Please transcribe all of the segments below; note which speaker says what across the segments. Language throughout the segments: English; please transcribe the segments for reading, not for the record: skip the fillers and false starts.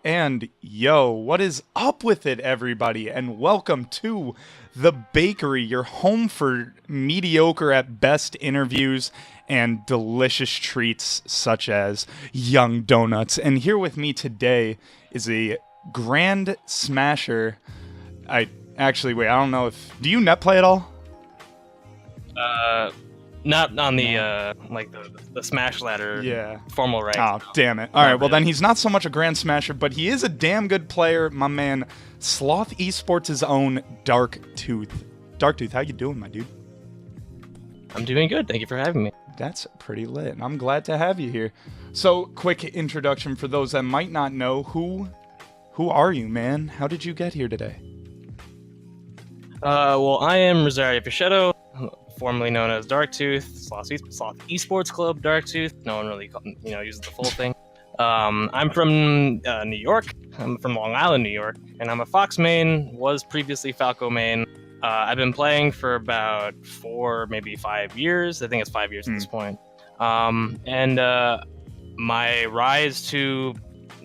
Speaker 1: And yo, what is up with it, everybody? And welcome to The Bakery, your home for mediocre at best interviews and delicious treats such as YungD0nut. And here with me today is a grand smasher. I don't know if... Do you net play at all?
Speaker 2: Not on the the Smash Ladder formal rank.
Speaker 1: Oh, damn it. All right, well then he's not so much a grand smasher, but he is a damn good player, my man. Sloth Esports' own Darktooth. Darktooth, how you doing, my dude?
Speaker 2: I'm doing good. Thank you for having me.
Speaker 1: That's pretty lit, and I'm glad to have you here. So, quick introduction for those that might not know. Who are you, man? How did you get here today?
Speaker 2: Well, I am Rosario Fischetto, formerly known as Darktooth, Sloth Esports Club Darktooth. No one really uses the full thing. I'm from New York. I'm from Long Island, New York, and I'm a Fox main, was previously Falco main. I've been playing for about 4, maybe 5 years. I think it's 5 years at this point. And my rise to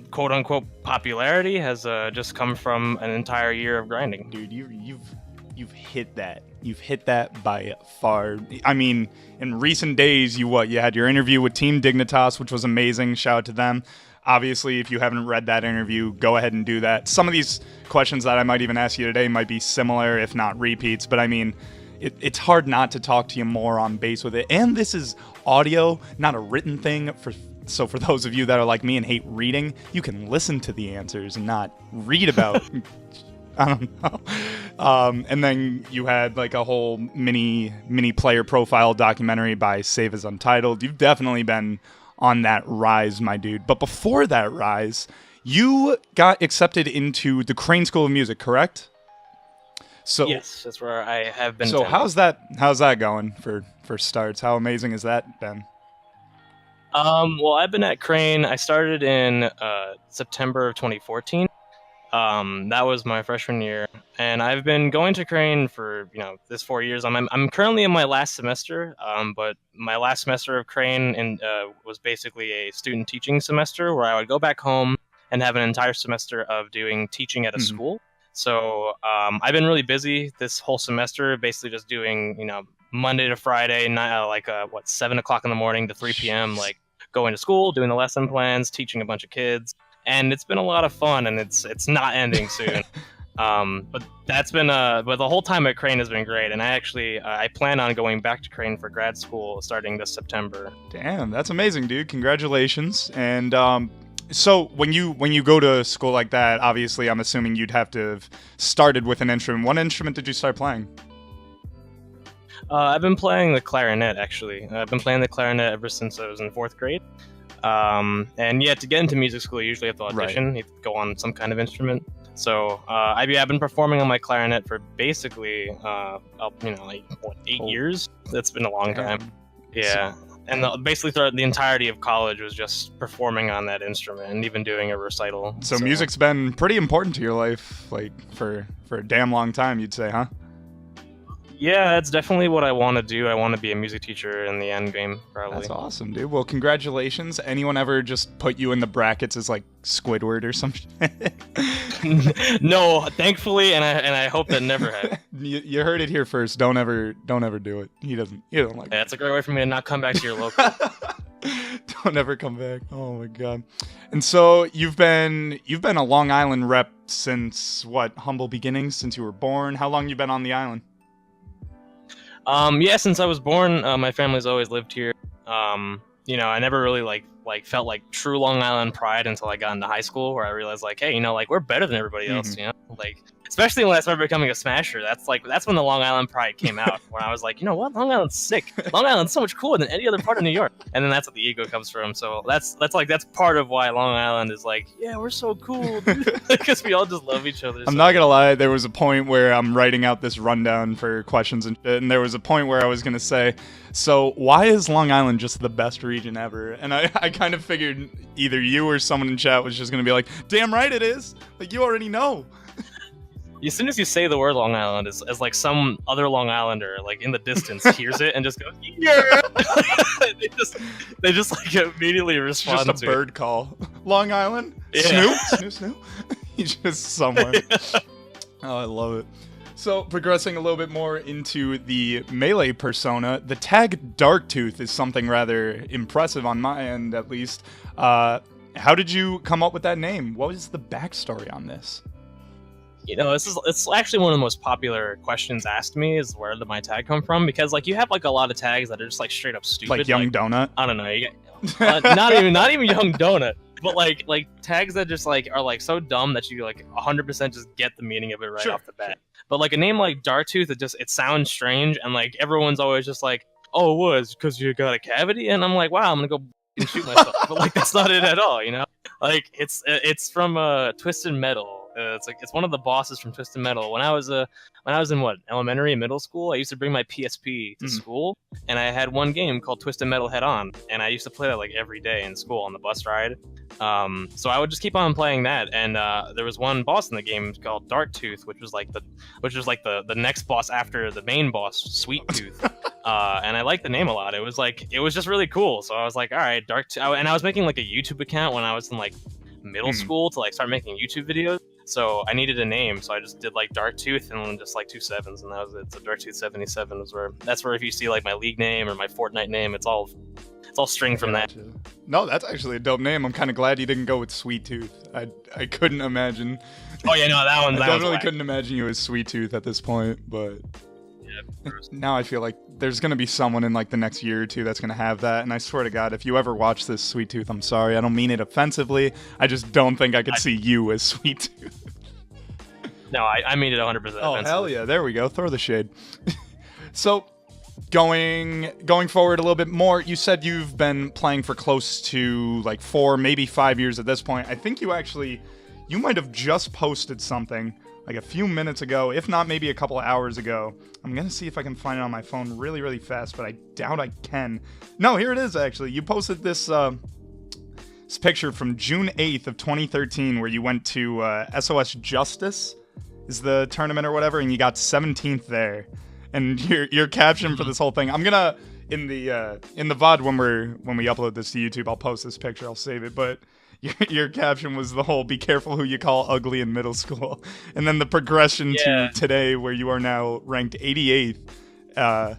Speaker 2: quote-unquote popularity has just come from an entire year of grinding.
Speaker 1: Dude, you've hit that. You've hit that by far. I mean, in recent days, you had your interview with Team Dignitas, which was amazing. Shout out to them. Obviously, if you haven't read that interview, go ahead and do that. Some of these questions that I might even ask you today might be similar, if not repeats. But I mean, it's hard not to talk to you more on base with it. And this is audio, not a written thing. So for those of you that are like me and hate reading, you can listen to the answers and not read about... I don't know. And then you had like a whole mini player profile documentary by Save as Untitled. You've definitely been on that rise, my dude. But before that rise, you got accepted into the Crane School of Music, correct? So
Speaker 2: yes, that's where I have been.
Speaker 1: So how's that going for starts? How amazing has that been?
Speaker 2: Well, I've been at Crane. I started in September of 2014. That was my freshman year, and I've been going to Crane for this 4 years. I'm currently in my last semester, but my last semester of Crane was basically a student teaching semester where I would go back home and have an entire semester of doing teaching at a school. So I've been really busy this whole semester, basically just doing Monday to Friday, 7 o'clock in the morning to 3 p.m. like going to school, doing the lesson plans, teaching a bunch of kids. And it's been a lot of fun, and it's not ending soon. But that's been but the whole time at Crane has been great, and I plan on going back to Crane for grad school starting this September.
Speaker 1: Damn, that's amazing, dude! Congratulations. And so when you go to school like that, obviously, I'm assuming you'd have to have started with an instrument. What instrument did you start playing?
Speaker 2: I've been playing the clarinet, actually. I've been playing the clarinet ever since I was in 4th grade. And to get into music school, you usually have to audition. Right. You have to go on some kind of instrument. So I've been performing on my clarinet for basically 8 years. That's been a long time. Yeah. And basically throughout the entirety of college was just performing on that instrument and even doing a recital.
Speaker 1: So music's been pretty important to your life, like for a damn long time, you'd say, huh?
Speaker 2: Yeah, that's definitely what I want to do. I want to be a music teacher in the end game, probably.
Speaker 1: That's awesome, dude. Well, congratulations. Anyone ever just put you in the brackets as like Squidward or some shit?
Speaker 2: No, thankfully, and I hope that never happens.
Speaker 1: You heard it here first. Don't ever do it. He don't like it.
Speaker 2: That's a great way for me to not come back to your local.
Speaker 1: Don't ever come back. Oh my god. And so you've been a Long Island rep since what? Humble beginnings, since you were born. How long you been on the island?
Speaker 2: Since I was born, my family's always lived here. I never really felt like true Long Island pride until I got into high school, where I realized hey, we're better than everybody else, especially when I started becoming a smasher. That's when the Long Island pride came out, when I was like, what, Long Island's sick. Long Island's so much cooler than any other part of New York. And then that's what the ego comes from. So that's part of why Long Island is we're so cool, because we all just love each other.
Speaker 1: I'm not gonna lie, there was a point where I'm writing out this rundown for questions and shit, and there was a point where I was gonna say, so why is Long Island just the best region ever? And I kind of figured either you or someone in chat was just gonna be like, damn right it is. Like, you already know.
Speaker 2: as soon as you say the word Long Island, as like some other Long Islander like in the distance hears it and just goes, yeah. they just like immediately respond.
Speaker 1: Just a bird call. Long Island.
Speaker 2: Yeah.
Speaker 1: Snoop. He's just somewhere. Oh, I love it. So, progressing a little bit more into the melee persona, the tag Darktooth is something rather impressive on my end, at least. How did you come up with that name? What was the backstory on this?
Speaker 2: You know, it's actually one of the most popular questions asked me is where did my tag come from? Because like you have like a lot of tags that are just like straight up stupid.
Speaker 1: Like YungD0nut?
Speaker 2: I don't know. You get, not even YungD0nut. But like tags that just like are like so dumb that you like 100% just get the meaning of it right off the bat. Sure. But like a name like Darktooth, it sounds strange, and like everyone's always just like, oh, what? Is because you got a cavity? And I'm like, wow, I'm gonna go and shoot myself. But like that's not it at all, you know? Like it's from Twisted Metal. It's one of the bosses from Twisted Metal. When I was in elementary and middle school, I used to bring my PSP to school, and I had one game called Twisted Metal Head On, and I used to play that like every day in school on the bus ride. So I would just keep on playing that, and there was one boss in the game called Darktooth, which was like the next boss after the main boss, Sweet Tooth. And I liked the name a lot. It was just really cool. So I was like, all right, Darktooth, and I was making like a YouTube account when I was in like middle school to like start making YouTube videos. So I needed a name, so I just did like Darktooth and then just like 2 7s, and that was it. So Darktooth 77 was that's where if you see like my league name or my Fortnite name, it's all string from that.
Speaker 1: No, that's actually a dope name. I'm kind of glad you didn't go with Sweet Tooth. I couldn't imagine.
Speaker 2: Oh yeah, no, that one.
Speaker 1: I definitely couldn't imagine you as Sweet Tooth at this point, but. Yeah, now I feel like there's going to be someone in like the next year or two that's going to have that, and I swear to God, if you ever watch this, Sweet Tooth, I'm sorry. I don't mean it offensively. I just don't think I could see you as Sweet Tooth.
Speaker 2: No, I mean it 100% offensively.
Speaker 1: Oh, hell yeah. There we go. Throw the shade. So, going forward a little bit more, you said you've been playing for close to like 4, maybe 5 years at this point. I think you might have just posted something like a few minutes ago, if not maybe a couple of hours ago. I'm going to see if I can find it on my phone really, really fast, but I doubt I can. No, here it is, actually. You posted this picture from June 8th of 2013 where you went to SOS Justice, is the tournament or whatever, and you got 17th there. And your caption for this whole thing, I'm going to, in the VOD when we upload this to YouTube, I'll post this picture, I'll save it, but your caption was the whole, be careful who you call ugly in middle school. And then the progression to today where you are now ranked 88th.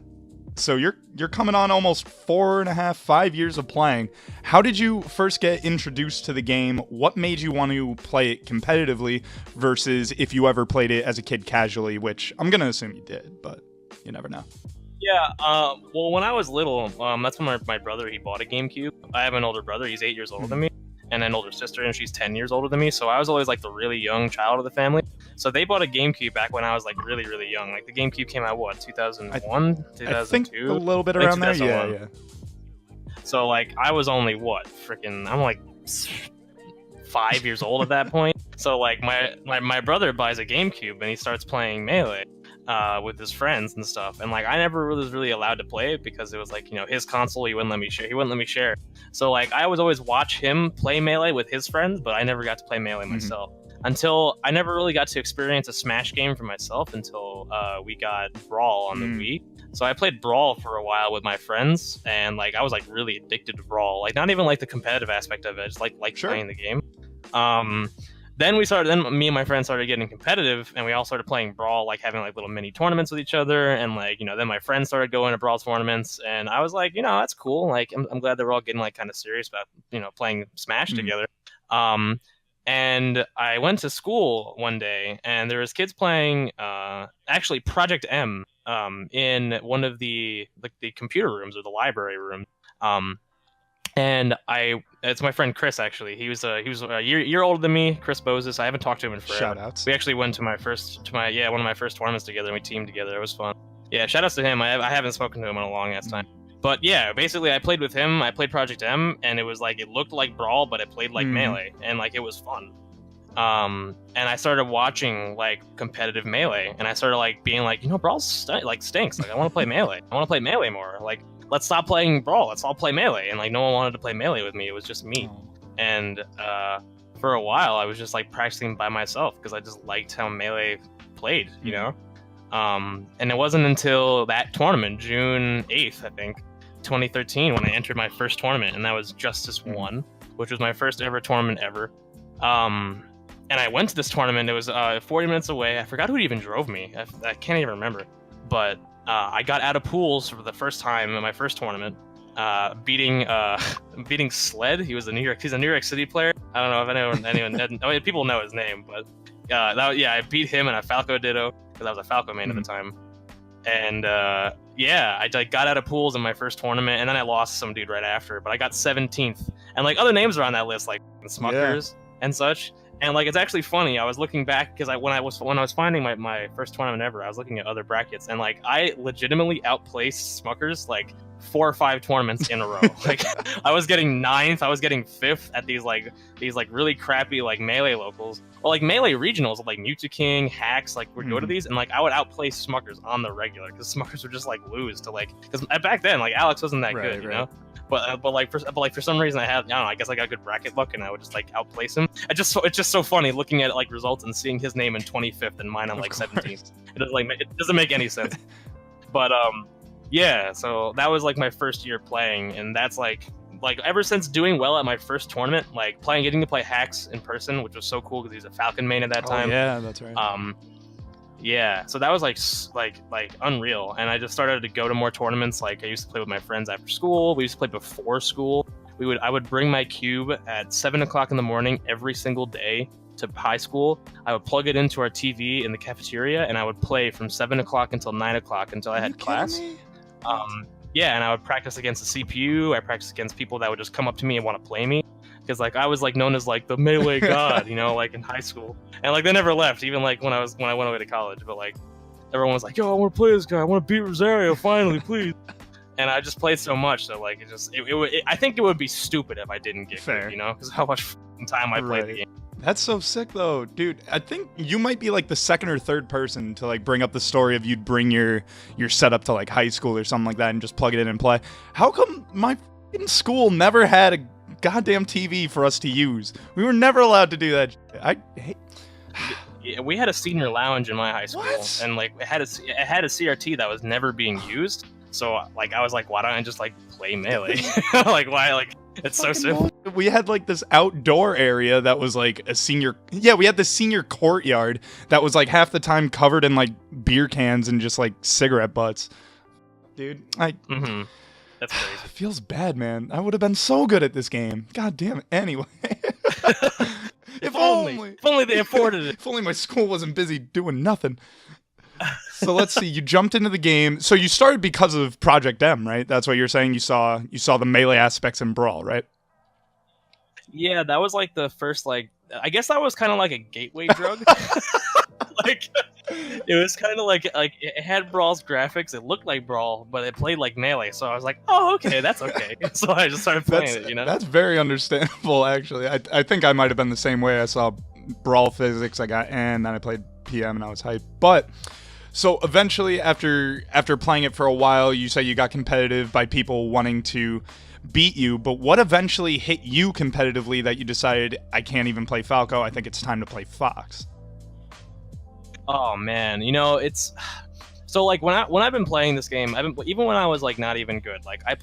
Speaker 1: So you're coming on almost 4.5, 5 years of playing. How did you first get introduced to the game? What made you want to play it competitively versus if you ever played it as a kid casually, which I'm going to assume you did, but you never know.
Speaker 2: Yeah, well, when I was little, that's when my brother, he bought a GameCube. I have an older brother, he's 8 years older than me. And an older sister, and she's 10 years older than me, so I was always like the really young child of the family. So they bought a GameCube back when I was like really, really young. Like the GameCube came out, what, 2001, 2002?
Speaker 1: I think a little bit around there, yeah.
Speaker 2: So like I was only I'm like 5 years old at that point. So like my brother buys a GameCube and he starts playing Melee with his friends and stuff, and like I never was really allowed to play it because it was like, you know, his console, he wouldn't let me share. So like I was always watch him play Melee with his friends, but I never got to play Melee myself until I never really got to experience a Smash game for myself until we got Brawl on the Wii. So I played Brawl for a while with my friends, and like I was like really addicted to Brawl, like not even like the competitive aspect of it, just like playing the game. Then me and my friends started getting competitive, and we all started playing Brawl, like having like little mini tournaments with each other, and like, you know, then my friends started going to Brawl tournaments, and I was like, you know, that's cool. Like I'm glad they're all getting like kind of serious about, you know, playing Smash together. And I went to school one day, and there was kids playing actually Project M in one of the computer rooms or the library room. And it's my friend Chris, actually. He was a year older than me, Chris Bozes. I haven't talked to him in forever.
Speaker 1: Shoutouts.
Speaker 2: We actually went to one of my first tournaments together, and we teamed together. It was fun. Yeah, shoutouts to him. I haven't spoken to him in a long ass time. But yeah, basically I played with him. I played Project M, and it was like, it looked like Brawl, but it played like Melee, and like it was fun. And I started watching like competitive Melee, and I started like being like, you know, Brawl stinks. Like I want to play Melee. I want to play Melee more. Like, let's stop playing Brawl. Let's all play Melee. And like no one wanted to play Melee with me. It was just me. And for a while I was just like practicing by myself because I just liked how Melee played, you know. And it wasn't until that tournament, June 8th, I think, 2013, when I entered my first tournament, and that was Justice 1, which was my first ever tournament ever. And I went to this tournament. It was 40 minutes away. I forgot who even drove me. I can't even remember. But I got out of pools for the first time in my first tournament, beating Sled. He's a New York City player. I don't know if anyone I mean, people know his name, but I beat him in a Falco Ditto because I was a Falco main at the time. And I got out of pools in my first tournament, and then I lost some dude right after. But I got 17th, and like other names are on that list, like Smuckers and such. And like it's actually funny. I was looking back because when I was finding my first tournament ever, I was looking at other brackets, and like I legitimately outplaced Smuckers like 4 or 5 tournaments in a row. Like I was getting 9th, I was getting 5th at these really crappy like melee locals or like melee regionals, like Mewtwo King, Hacks, like would go to these, and like I would outplace Smuckers on the regular because Smuckers would just like lose to like, because back then like Alex wasn't that good, you know. But for some reason I don't know, I guess I got good bracket luck and I would just like outplace him. It's just so funny looking at like results and seeing his name in 25th and mine on like 17th. It doesn't make any sense. But so that was like my first year playing, and that's like ever since doing well at my first tournament, like getting to play Hacks in person, which was so cool because he was a Falcon main at that time.
Speaker 1: Yeah, that's right.
Speaker 2: So that was like unreal, and I just started to go to more tournaments. Like I used to play with my friends after school. We used to play before school. I would bring my cube at 7 o'clock in the morning every single day to high school. I would plug it into our TV in the cafeteria, and I would play from 7 o'clock until 9 o'clock until I had class. And I would practice against the CPU. I practiced against people that would just come up to me and want to play me, because like I was like known as like the melee god, you know, like in high school, and like they never left, even like when I went away to college. But like everyone was like, "Yo, I want to play this guy. I want to beat Rosario finally, please." And I just played so much that like I think it would be stupid if I didn't get good, you know, because how much time I played the game.
Speaker 1: That's so sick though, dude. I think you might be like the second or third person to like bring up the story of you'd bring your setup to like high school or something like that and just plug it in and play. How come my school never had a goddamn TV for us to use? We were never allowed to do that.
Speaker 2: We had a senior lounge in my high school, and like it had a CRT that was never being used. So like I was like, why don't I just like play melee? Like why? Like it's so simple.
Speaker 1: We had like this outdoor area that was like we had the senior courtyard that was like half the time covered in like beer cans and just like cigarette butts. Dude,
Speaker 2: That's crazy.
Speaker 1: It feels bad, man. I would have been so good at this game. God damn it. Anyway. If only
Speaker 2: they afforded it.
Speaker 1: If only my school wasn't busy doing nothing. So let's see. You jumped into the game. So you started because of Project M, right? That's what you're saying. You saw the melee aspects in Brawl, right?
Speaker 2: Yeah, that was like the first I guess that was kind of like a gateway drug. Like it was kind of like it had Brawl's graphics. It looked like Brawl, but it played like melee. So I was like, oh, okay, that's okay. So I just started playing it. You know,
Speaker 1: that's very understandable. Actually, I think I might have been the same way. I saw Brawl physics, and then I played PM, and I was hyped. But so eventually, after playing it for a while, you say you got competitive by people wanting to beat you. But what eventually hit you competitively that you decided, I can't even play Falco, I think it's time to play Fox?
Speaker 2: Oh man, you know, it's so like when I've been playing this game, even when I was like not even good, like I've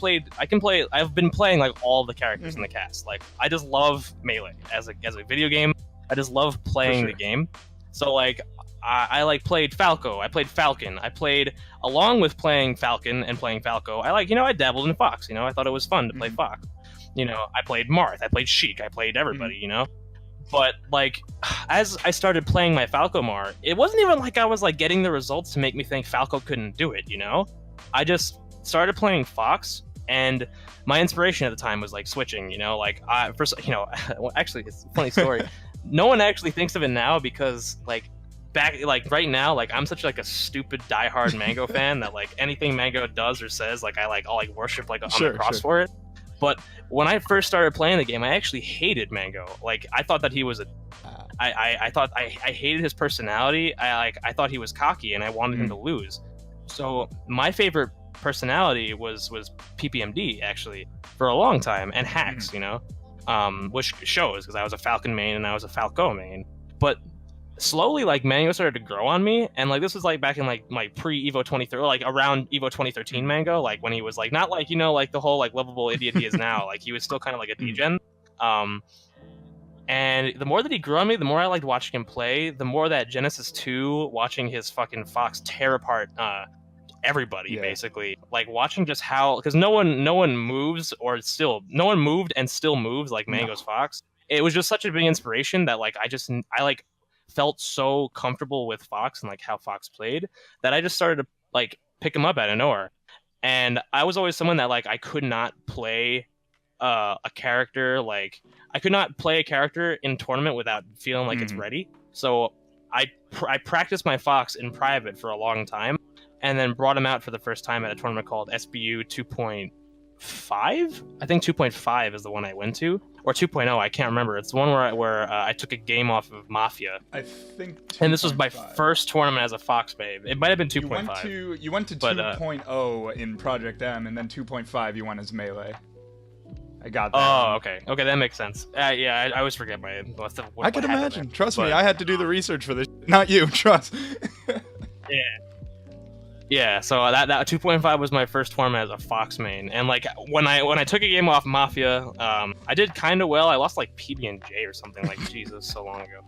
Speaker 2: been playing like all the characters in the cast. Like I just love melee as a video game. I just love playing the game. So like I like played Falco, I played Falcon, I played along with playing Falcon and playing Falco. I dabbled in Fox. You know, I thought it was fun to play Fox. You know, I played Marth, I played Sheik, I played everybody. You know. But like, as I started playing my Falco Mar, it wasn't even like I was like getting the results to make me think Falco couldn't do it. You know, I just started playing Fox, and my inspiration at the time was like switching. You know, like actually, it's a funny story. No one actually thinks of it now because like right now, like I'm such like a stupid diehard Mango fan that like anything Mango does or says, like I'll worship like on the cross for it. But when I first started playing the game, I actually hated Mango. Like I thought that he was I thought I hated his personality. I thought he was cocky and I wanted him to lose. So my favorite personality was PPMD actually for a long time, and Hacks, you know, which shows because I was a Falcon main and I was a Falco main. But slowly like Mango started to grow on me, and like this was like back in like my pre Evo 2013, like around Evo 2013 Mango, like when he was like not like like the whole like lovable idiot he is now, like he was still kind of like a degen. And the more that he grew on me, the more I liked watching him play. The more that Genesis 2, watching his fucking Fox tear apart everybody, basically, like watching just how, because no one moves no one moved and still moves like Mango's Fox. It was just such a big inspiration that like I like felt so comfortable with Fox and like how Fox played that I just started to like pick him up out of nowhere. And I was always someone that like I could not play a character, like I could not play a character in tournament without feeling like it's ready. So I practiced my Fox in private for a long time, and then brought him out for the first time at a tournament called SBU 2.5. I think 2.5 is the one I went to, or 2.0. I can't remember. It's the one where I took a game off of Mafia.
Speaker 1: I think.
Speaker 2: And this was my first tournament as a Fox babe. It might have been 2.5.
Speaker 1: You went to 2.0 in Project M, and then 2.5 you went as Melee. I got that.
Speaker 2: Oh, okay. Okay, that makes sense. Yeah, I always forget my...
Speaker 1: I could imagine. Trust me, I had to do the research for this. Not you, trust.
Speaker 2: Yeah. Yeah, so that 2.5 was my first tournament as a Fox main. And like when I took a game off Mafia, I did kind of well. I lost like PB&J or something, like Jesus, so long ago.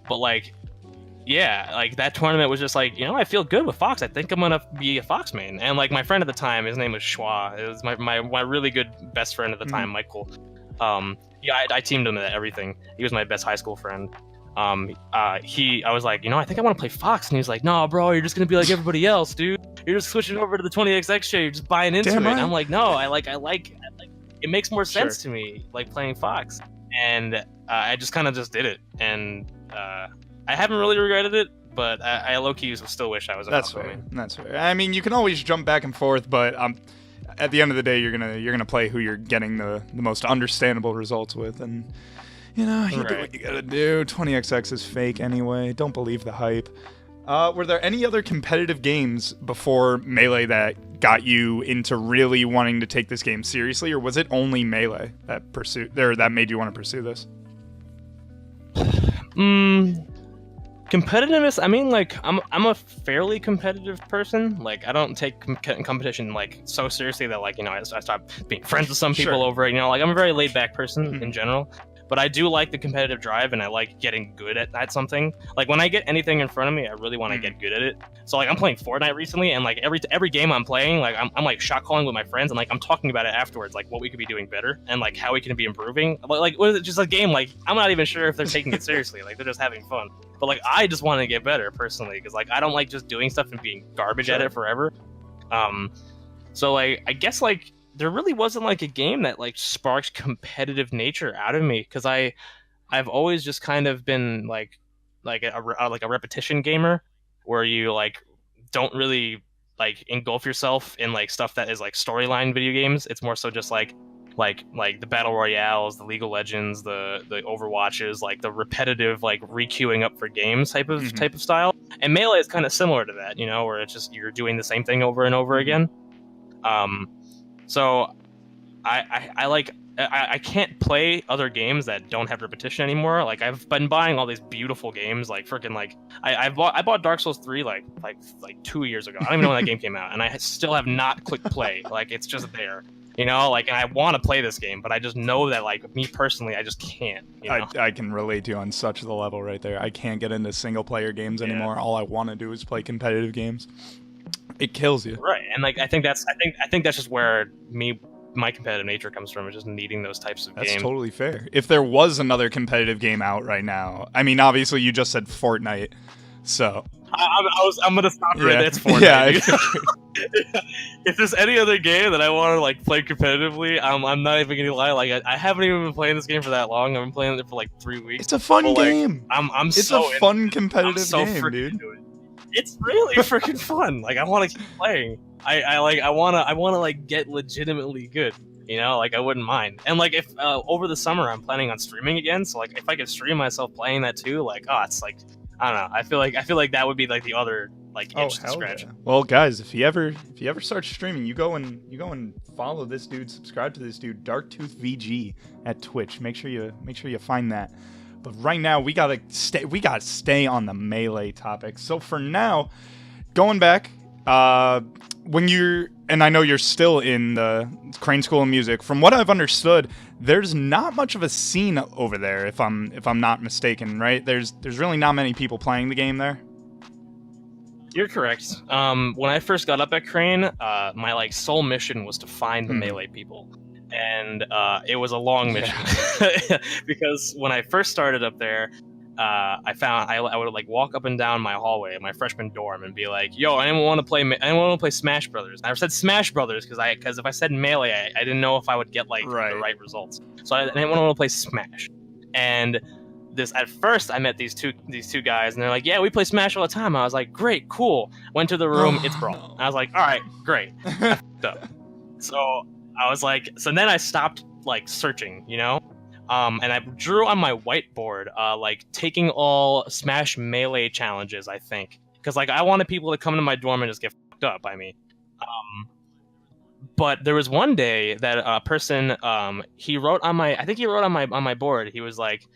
Speaker 2: But like, yeah, like that tournament was just like, I feel good with Fox. I think I'm gonna be a Fox main. And like my friend at the time, his name was Schwa. It was my really good best friend at the time, Michael. Yeah, I teamed him at everything. He was my best high school friend. I was like, I think I want to play Fox, and he was like, no, bro, you're just gonna be like everybody else, dude. You're just switching over to the 20XX shit. You're just buying into it. Right. And I'm like, no, I like it makes more sense to me, like playing Fox. And I just kind of just did it, and I haven't really regretted it, but I low-key still wish I was a Fox
Speaker 1: fair. That's fair. I mean, you can always jump back and forth, but at the end of the day, you're gonna play who you're getting the most understandable results with, and. You do what you gotta do. 20XX is fake anyway. Don't believe the hype. Were there any other competitive games before Melee that got you into really wanting to take this game seriously, or was it only Melee that made you want to pursue this?
Speaker 2: Competitiveness. I mean, like I'm a fairly competitive person. Like I don't take competition like so seriously that like I stop being friends with some people over it. Like I'm a very laid back person in general. But I do like the competitive drive, and I like getting good at something. Like when I get anything in front of me, I really want to get good at it. So like I'm playing Fortnite recently, and like every game I'm playing, like I'm like shot calling with my friends, and like I'm talking about it afterwards, like what we could be doing better and like how we can be improving. Like what is it? Just a game? Like I'm not even sure if they're taking it seriously. Like they're just having fun. But like I just want to get better personally, because like I don't like just doing stuff and being garbage at it forever. So like I guess like. There really wasn't like a game that like sparked competitive nature out of me, because I've always just kind of been like a repetition gamer, where you like don't really like engulf yourself in like stuff that is like storyline video games. It's more so just like the battle royales, the League of Legends, the Overwatches, like the repetitive like requeuing up for games type of style. And Melee is kind of similar to that, where it's just you're doing the same thing over and over again. So I can't play other games that don't have repetition anymore. Like I've been buying all these beautiful games, like freaking like I bought Dark Souls 3 like 2 years ago. I don't even know when that game came out, and I still have not clicked play. Like it's just there, like, and I want to play this game, but I just know that like me personally, I just can't.
Speaker 1: I can relate to you on such the level right there. I can't get into single player games anymore. All I want to do is play competitive games. It kills you,
Speaker 2: right? And like I think that's just where my competitive nature comes from, is just needing those types of games.
Speaker 1: That's totally fair. If there was another competitive game out right now, I mean, obviously you just said Fortnite, so
Speaker 2: I'm gonna stop right there. It's Fortnite. Yeah. If there's any other game that I want to like play competitively, I'm not even gonna lie. Like I haven't even been playing this game for that long. I've been playing it for like 3 weeks.
Speaker 1: It's a fun game.
Speaker 2: It's
Speaker 1: a fun competitive game, dude.
Speaker 2: It's really freaking fun. Like I want to keep playing. I want to like get legitimately good. Like I wouldn't mind. And like if over the summer I'm planning on streaming again, so like if I could stream myself playing that too, like it's like I don't know. I feel like that would be like the other like itch to scratch.
Speaker 1: Yeah. Well, guys, if you ever start streaming, you go and follow this dude, subscribe to this dude, Darktooth VG at Twitch. Make sure you find that. But right now we gotta stay on the melee topic. So for now, going back, when you're, and I know you're still in the Crane School of Music, from what I've understood, there's not much of a scene over there, if I'm not mistaken, right? There's really not many people playing the game there.
Speaker 2: You're correct. When I first got up at Crane, my like sole mission was to find the melee people, and it was a long mission because when I first started up there, I would like walk up and down my hallway at my freshman dorm and be like, "Yo, anyone want to play Smash Brothers?" I said Smash Brothers because if I said melee, I didn't know if I would get like the right results. So I didn't want to play Smash. And at first I met these two guys and they're like, "Yeah, we play Smash all the time." I was like, "Great, cool." Went to the room, it's Brawl. I was like, "All right, great." So I was like, so then I stopped like searching, you know. And I drew on my whiteboard, like taking all Smash Melee challenges, I think. Because like I wanted people to come into my dorm and just get fucked up by me. But there was one day that a person, he wrote on my board, he was like,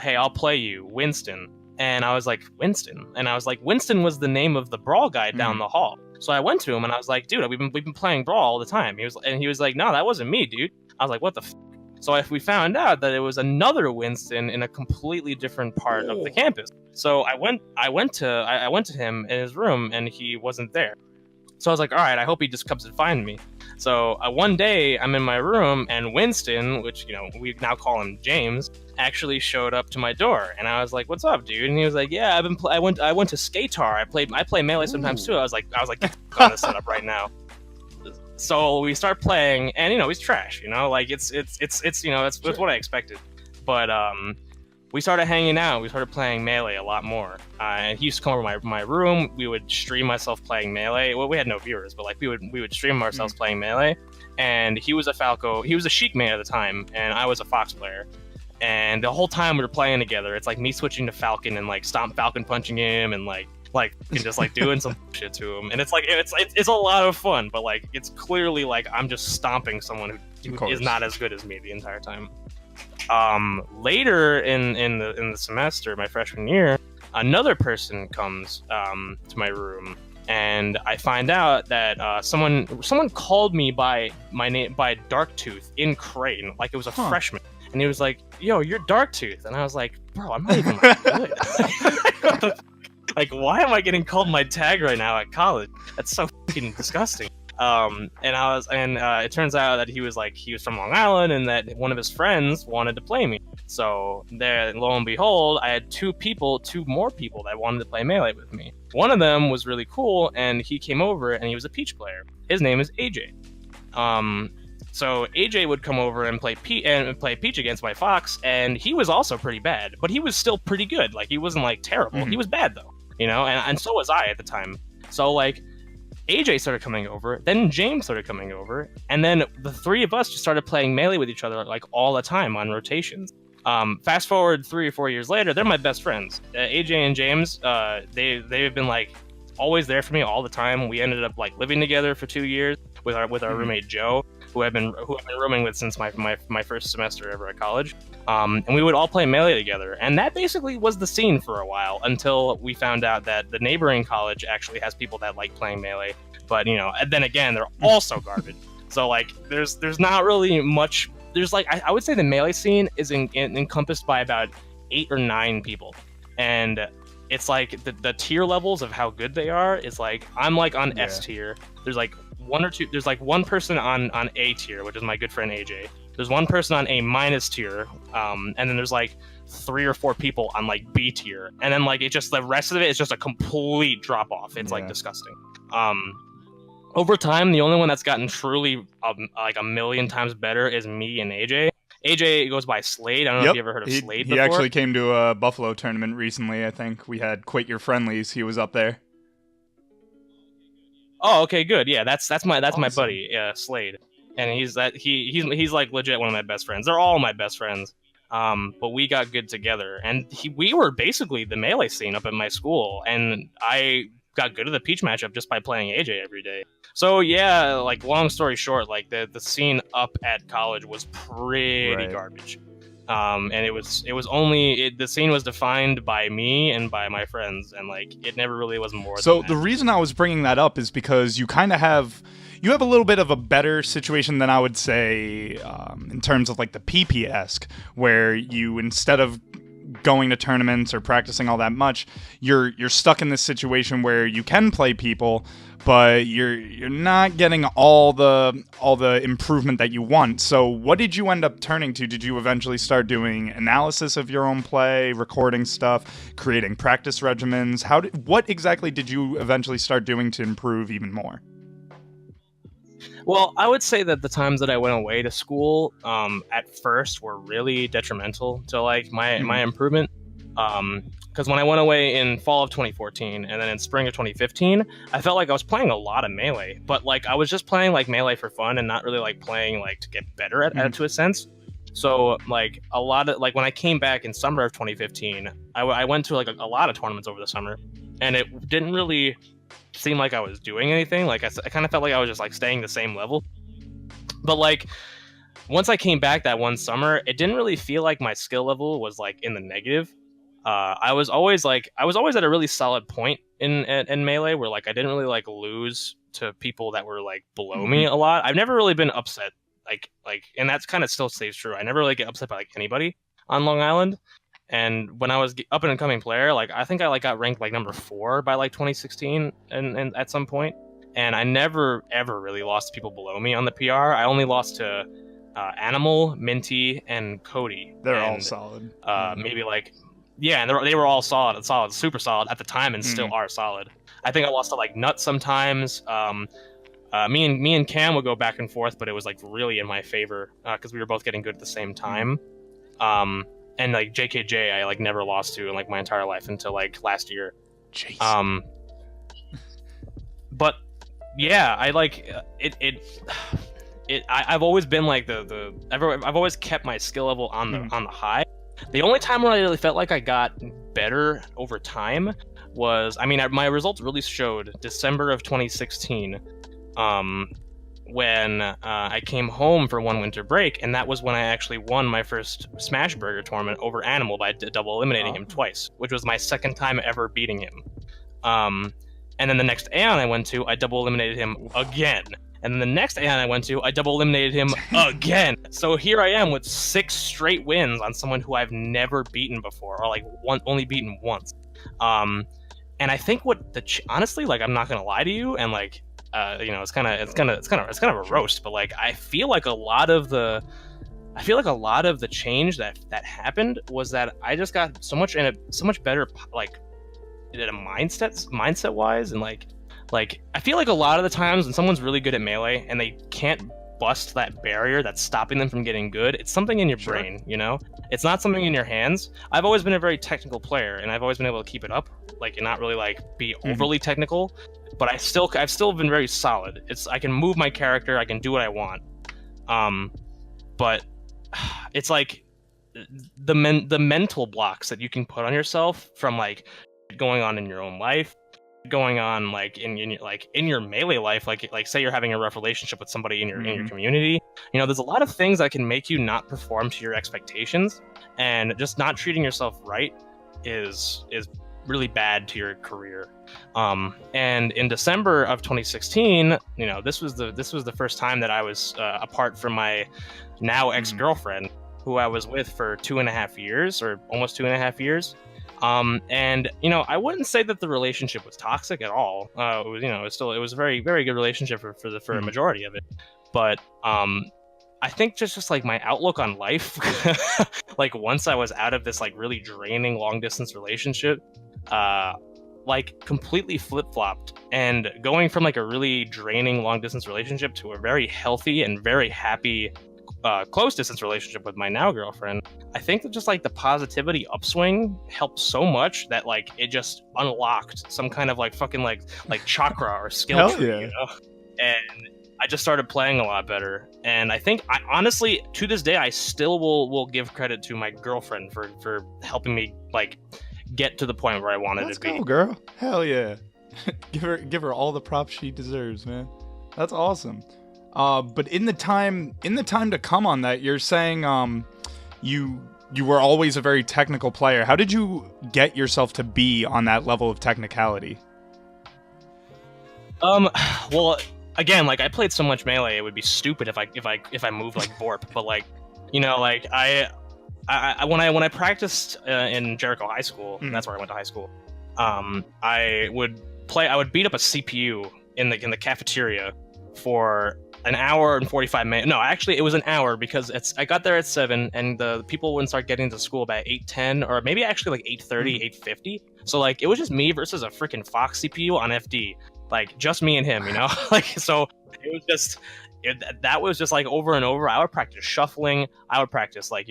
Speaker 2: "Hey, I'll play you, Winston." And I was like, "Winston?" And I was like, Winston was the name of the Brawl guy down the hall. So I went to him and I was like, "Dude, we've been playing Brawl all the time." He was like, "No, that wasn't me, dude." I was like, "What the f-?" So we found out that it was another Winston in a completely different part of the campus. So I went to him in his room and he wasn't there. So I was like, all right, I hope he just comes and finds me. So one day I'm in my room and Winston, which we now call him James, actually showed up to my door and I was like, "What's up, dude?" And he was like, "Yeah, I went to Skatar. I play melee sometimes too." I was like, "Get on this setup right now." So we start playing, and he's trash. Like it's what I expected. But we started hanging out. We started playing melee a lot more. And he used to come over my room. We would stream myself playing melee. Well, we had no viewers, but like we would stream ourselves playing melee. And he was a Falco. He was a Sheik main at the time, and I was a Fox player. And the whole time we were playing together, it's like me switching to Falcon and like stomp Falcon punching him and like just like doing some shit to him, and it's like it's a lot of fun, but like it's clearly like I'm just stomping someone who is not as good as me the entire time. Later in the semester, my freshman year, another person comes to my room, and I find out that someone called me by my name, by Darktooth in Crane, like it was a freshman, and he was like, "Yo, you're Darktooth," and I was like, "Bro, I'm not even that good." Like, why am I getting called my tag right now at college? That's so fucking disgusting. And it turns out that he was from Long Island, and that one of his friends wanted to play me. So there, lo and behold, I had two more people that wanted to play melee with me. One of them was really cool, and he came over, and he was a Peach player. His name is AJ. So AJ would come over and play Peach against my Fox, and he was also pretty bad, but he was still pretty good. Like, he wasn't like terrible. He was bad though, and so was I at the time. So like, AJ started coming over, then James started coming over, and then the three of us just started playing melee with each other like all the time on rotations. Fast forward 3 or 4 years later, they're my best friends. AJ and James, they've been like always there for me all the time. We ended up like living together for 2 years with our roommate Joe, who I've been rooming with since my first semester ever at college. And we would all play melee together, and that basically was the scene for a while until we found out that the neighboring college actually has people that like playing melee. But and then again, they're also garbage. So like, there's not really much. There's like, I would say the melee scene is encompassed by about 8 or 9 people, and it's like the tier levels of how good they are is like, I'm like on S tier. There's like 1 or 2. There's like one person on A tier, which is my good friend AJ. There's one person on A minus tier, and then there's like 3 or 4 people on like B tier, and then like the rest of it is just a complete drop off. It's like disgusting. Over time, the only one that's gotten truly like a million times better is me and AJ. AJ goes by Slade. I don't know if you ever heard of Slade before.
Speaker 1: He actually came to a Buffalo tournament recently, I think. We had Quit Your Friendlies. He was up there.
Speaker 2: Oh, okay, good. Yeah, that's my buddy, Slade. And he's like legit one of my best friends. They're all my best friends. But we got good together. And we were basically the melee scene up at my school. And I got good at the Peach matchup just by playing AJ every day. So yeah, like long story short, like the scene up at college was pretty garbage. And the scene was defined by me and by my friends, and like it never really was more.
Speaker 1: So
Speaker 2: than that.
Speaker 1: The reason I was bringing that up is because you kind of have a little bit of a better situation than I would say in terms of like the PP-esque, where you, instead of going to tournaments or practicing all that much, you're stuck in this situation where you can play people, but you're not getting all the improvement that you want. So what did you end up turning to? Did you eventually start doing analysis of your own play, recording stuff, creating practice regimens? What exactly did you eventually start doing to improve even more?
Speaker 2: Well, I would say that the times that I went away to school, at first were really detrimental to like my improvement. Because when I went away in fall of 2014 and then in spring of 2015, I felt like I was playing a lot of melee, but like I was just playing like melee for fun and not really like playing like to get better at it to a sense. So like a lot of like when I came back in summer of 2015, I went to like a lot of tournaments over the summer, and it didn't really seem like I was doing anything. Like I kind of felt like I was just like staying the same level. But like once I came back that one summer, it didn't really feel like my skill level was like in the negative. I was always at a really solid point in melee where like I didn't really like lose to people that were like below me a lot. I've never really been upset like and that's kind of still stays true. I never really get upset by like anybody on Long Island. And when I was up and coming player, like I think I like got ranked like number 4 by like 2016 and at some point. And I never ever really lost to people below me on the PR. I only lost to Animal, Minty, and Cody.
Speaker 1: They're all solid.
Speaker 2: Maybe like yeah, and they were all solid, super solid at the time, and still are solid. I think I lost to like Nut sometimes. Me and Cam would go back and forth, but it was like really in my favor because we were both getting good at the same time. And like JKJ, I like never lost to in like my entire life until like last year.
Speaker 1: Jeez.
Speaker 2: But yeah, I like it. I've always been like I've always kept my skill level on the high. The only time where I really felt like I got better over time was, I mean, my results really showed December of 2016, when I came home for one winter break, and that was when I actually won my first Smash Burger tournament over Animal by double eliminating him twice, which was my second time ever beating him. And then the next Aeon I went to, I double eliminated him again. And then the next Aeon I went to, I double eliminated him again. So here I am with 6 straight wins on someone who I've never beaten before, or like only beaten once. And I think honestly, like I'm not gonna lie to you, and like it's kind of a roast, but like I feel like a lot of the change that happened was that I just got so much better like at a mindset wise, and like I feel like a lot of the times when someone's really good at melee and they can't bust that barrier that's stopping them from getting good, it's something in your brain, you know? It's not something in your hands. I've always been a very technical player, and I've always been able to keep it up, like, and not really like be overly technical, but I've still been very solid. I can move my character, I can do what I want. But it's like the mental blocks that you can put on yourself from like going on in your own life, going on like in your melee life, like say you're having a rough relationship with somebody in your community. You know, there's a lot of things that can make you not perform to your expectations, and just not treating yourself right is really bad to your career. And in December of 2016, you know, this was the first time that I was apart from my now ex-girlfriend, who I was with for 2.5 years, or almost 2.5 years. And you know, I wouldn't say that the relationship was toxic at all. It was, you know, it was a very, very good relationship for a majority of it. But I think just like my outlook on life, like once I was out of this like really draining long distance relationship, like completely flip-flopped, and going from like a really draining long distance relationship to a very healthy and very happy close distance relationship with my now girlfriend. I think that just like the positivity upswing helped so much that like it just unlocked some kind of like fucking like chakra or skill tree, you know? And I just started playing a lot better. And I think I honestly, to this day, I still will give credit to my girlfriend for helping me like get to the point where I wanted to be.
Speaker 1: Let's go, girl. Hell yeah. give her all the props she deserves, man. That's awesome. But in the time to come on that, you're saying you you were always a very technical player. How did you get yourself to be on that level of technicality?
Speaker 2: Well, again, like I played so much melee, it would be stupid if I moved like Vorp. But like, you know, like I when I practiced in Jericho High School, that's where I went to high school. I would beat up a CPU in the cafeteria for an hour and 45 minutes. No, actually, it was an hour because I got there at 7, and the people wouldn't start getting to school about 8:10, or maybe actually like 8:30, 8:50. So like it was just me versus a freaking Fox CPU on FD, like just me and him, you know. Like so, it was just that was just like over and over. I would practice shuffling. I would practice like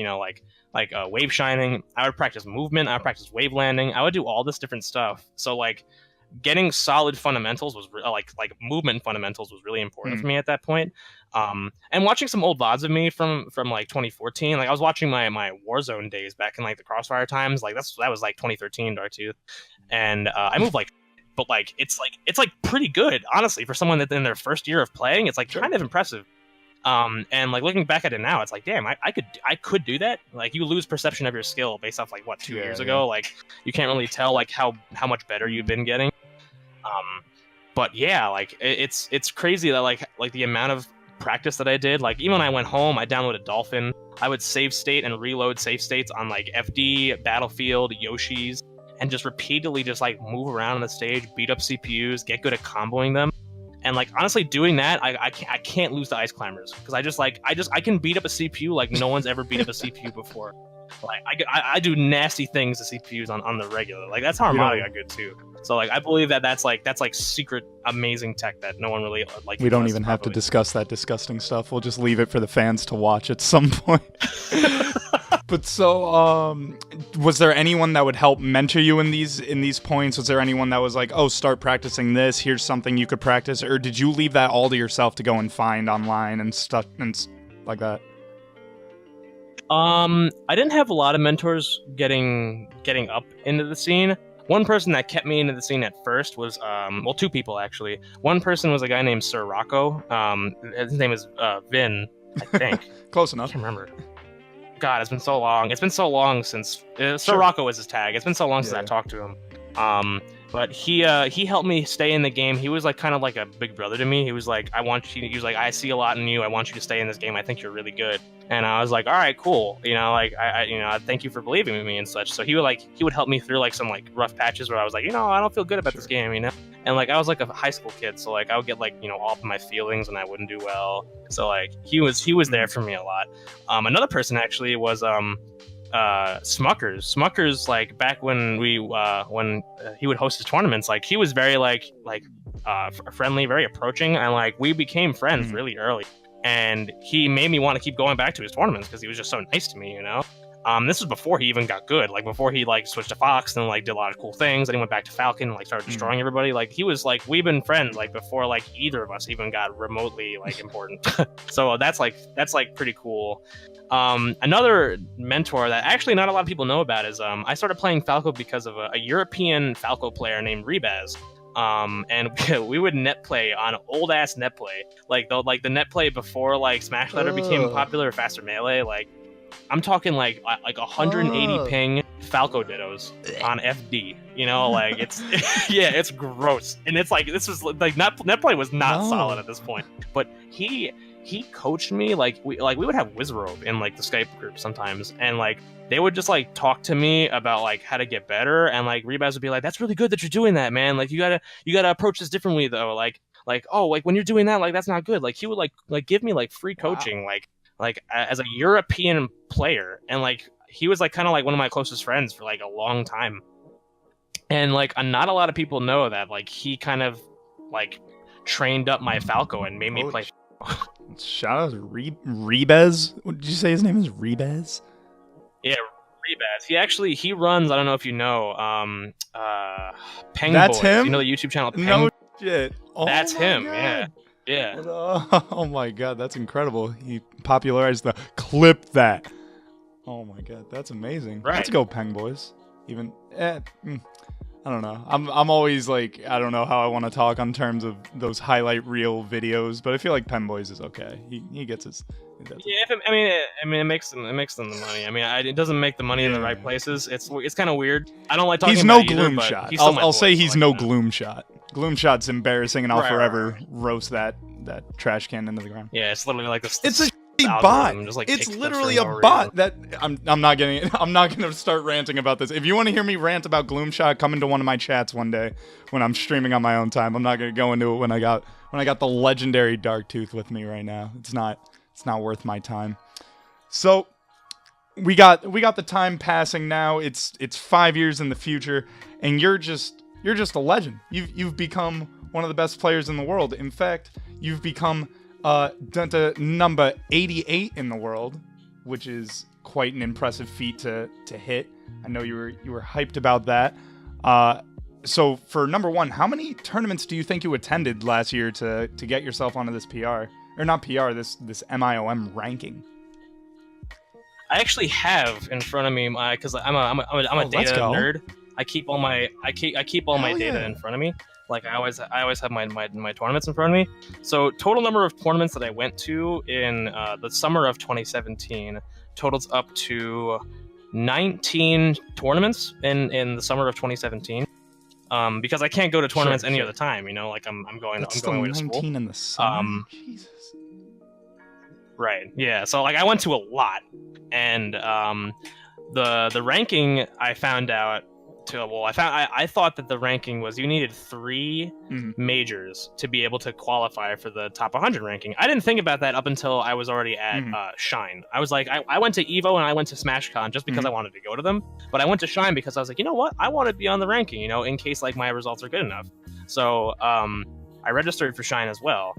Speaker 2: wave shining. I would practice movement. I would practice wave landing. I would do all this different stuff. So like getting solid fundamentals was like movement fundamentals was really important for me at that point. And watching some old VODs of me from like 2014, like I was watching my Warzone days back in like the Crossfire times, like that was like 2013 Darktooth, and I moved like, but like it's pretty good honestly for someone that in their first year of playing. It's like kind of impressive. And like looking back at it now, it's like, damn, I could do that. Like you lose perception of your skill based off like what 2 years ago. Like you can't really tell like how much better you've been getting. But yeah, like it's crazy that like the amount of practice that I did. Like even when I went home, I downloaded Dolphin. I would save state and reload save states on like FD, Battlefield, Yoshi's, and just repeatedly just like move around on the stage, beat up CPUs, get good at comboing them. And like honestly, doing that, I can't lose to Ice Climbers because I can beat up a CPU like no one's ever beat up a CPU before. Like I do nasty things to CPUs on the regular. Like that's how Armada got good too. So like I believe that's like secret amazing tech that no one really like.
Speaker 1: We don't even have to discuss that disgusting stuff. We'll just leave it for the fans to watch at some point. But so, was there anyone that would help mentor you in these points? Was there anyone that was like, oh, start practicing this, here's something you could practice? Or did you leave that all to yourself to go and find online and stuff and like that?
Speaker 2: I didn't have a lot of mentors getting up into the scene. One person that kept me into the scene at first was, well, two people actually. One person was a guy named Sir Rocco. His name is Vin, I think.
Speaker 1: Close enough.
Speaker 2: I can't remember. God, it's been so long. It's been so long since Sir Rocco was his tag. It's been so long since I talked to him. But he helped me stay in the game. He was like kind of like a big brother to me. He was like, he was like, I see a lot in you. I want you to stay in this game. I think you're really good. And I was like, all right, cool. You know, like I thank you for believing in me and such. So he would help me through like some like rough patches where I was like, I don't feel good about this game, And like I was like a high school kid, so like I would get like all of my feelings and I wouldn't do well. So like he was there for me a lot. Another person actually was Smuckers, like back when when he would host his tournaments, like he was very friendly, very approaching, and like we became friends really early, and he made me want to keep going back to his tournaments because he was just so nice to me. This was before he even got good, like before he like switched to Fox and like did a lot of cool things, and he went back to Falcon and like started destroying everybody. Like he was like, we've been friends like before like either of us even got remotely like important. So that's pretty cool. Another mentor that actually not a lot of people know about is I started playing Falco because of a European Falco player named Rebaz. And we would net play on old ass net play, like the net play before like Smash Letter became popular, faster melee. Like I'm talking like 180 ping Falco dittos on FD. Like it's it's gross, and it's like this was like net play was not solid at this point, but he coached me. Like we would have Wizrobe in like the Skype group sometimes, and like they would just like talk to me about like how to get better, and like Rebaz would be like, that's really good that you're doing that, man. Like you gotta approach this differently though. Like oh, like when you're doing that, like that's not good. Like he would like give me like free coaching, like as a European player, and like he was like kind of like one of my closest friends for like a long time. And like not a lot of people know that like he kind of like trained up my Falco and made me play.
Speaker 1: Shout out to Rebaz. What did you say his name is? Rebaz? Yeah,
Speaker 2: Rebaz. He runs, I don't know if you know, Peng
Speaker 1: That's
Speaker 2: Boys.
Speaker 1: him?
Speaker 2: You know the YouTube channel Peng?
Speaker 1: No shit. Oh,
Speaker 2: that's him,
Speaker 1: God.
Speaker 2: Yeah.
Speaker 1: Oh my God, that's incredible. He popularized the clip that. Oh my God, that's amazing.
Speaker 2: Right.
Speaker 1: Let's go Peng Boys. Even I don't know. I'm always like, I don't know how I want to talk on terms of those highlight reel videos, but I feel like Penboys is okay. He gets his.
Speaker 2: Yeah, I mean, it makes them the money. I mean, it doesn't make the money in the right places. It's kind of weird. I don't like talking.
Speaker 1: He's
Speaker 2: about
Speaker 1: no
Speaker 2: it either,
Speaker 1: gloom
Speaker 2: but
Speaker 1: shot.
Speaker 2: He's still
Speaker 1: I'll say he's no
Speaker 2: that.
Speaker 1: gloom shot. Gloom shot's embarrassing, and I'll forever
Speaker 2: right.
Speaker 1: roast that trash can into the ground.
Speaker 2: Yeah, it's literally like this.
Speaker 1: It's a bot.
Speaker 2: Just, like,
Speaker 1: it's literally a bot that I'm not getting. I'm not gonna start ranting about this. If you want to hear me rant about gloom shot, come into one of my chats one day when I'm streaming on my own time. I'm not gonna go into it when I got the legendary Darktooth with me right now. It's not worth my time. So we got the time passing now. It's 5 years in the future, and you're just a legend. You've become one of the best players in the world. In fact, you've become number 88 in the world, which is quite an impressive feat to hit. I know you were hyped about that. So for number 1, how many tournaments do you think you attended last year to get yourself onto this PR, or not PR, this MIOM ranking?
Speaker 2: I actually have in front of me because I'm a data nerd. I keep all my data in front of me. Like I always have my tournaments in front of me. So total number of tournaments that I went to in the summer of 2017 totals up to 19 tournaments in the summer of 2017. Because I can't go to tournaments any other time. You know, like I'm going away to school.
Speaker 1: 19 in the summer. Jesus.
Speaker 2: Right. Yeah. So like I went to a lot, and the ranking I found out. I thought that the ranking was you needed 3 majors to be able to qualify for the top 100 ranking. I didn't think about that up until I was already at Shine. I was like, I went to Evo and I went to SmashCon just because I wanted to go to them. But I went to Shine because I was like, you know what? I want to be on the ranking, you know, in case like my results are good enough. So I registered for Shine as well.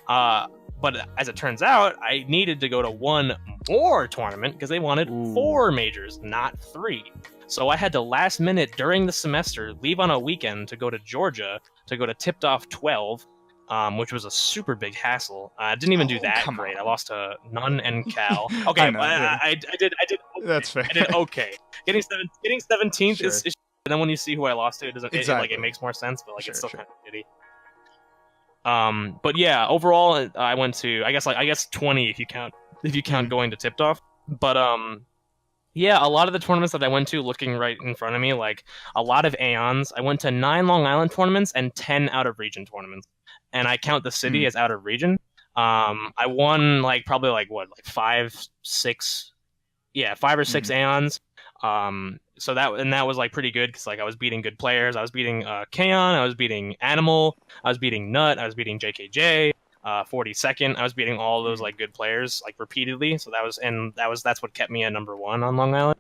Speaker 2: But as it turns out, I needed to go to 1 more tournament because they wanted 4 majors, not 3. So I had to last minute during the semester leave on a weekend to go to Georgia to go to Tipped Off 12, which was a super big hassle. I didn't even do that great. I lost to None and Cal. Okay, I did.
Speaker 1: That's fair.
Speaker 2: I did okay. Getting 17th is and then when you see who I lost to, it doesn't it makes more sense, but like it's still kind of shitty. But yeah, overall I went to I guess 20 if you count going to Tipped Off. But yeah, a lot of the tournaments that I went to, looking right in front of me, like a lot of Aeons. I went to 9 Long Island tournaments and 10 out of region tournaments, and I count the city as out of region. I won probably 5 or 6 Aeons. So that was like pretty good because like I was beating good players. I was beating Kaon, I was beating Animal, I was beating Nut, I was beating JKJ. 42nd. I was beating all those like good players like repeatedly. So that's what kept me at number 1 on Long Island.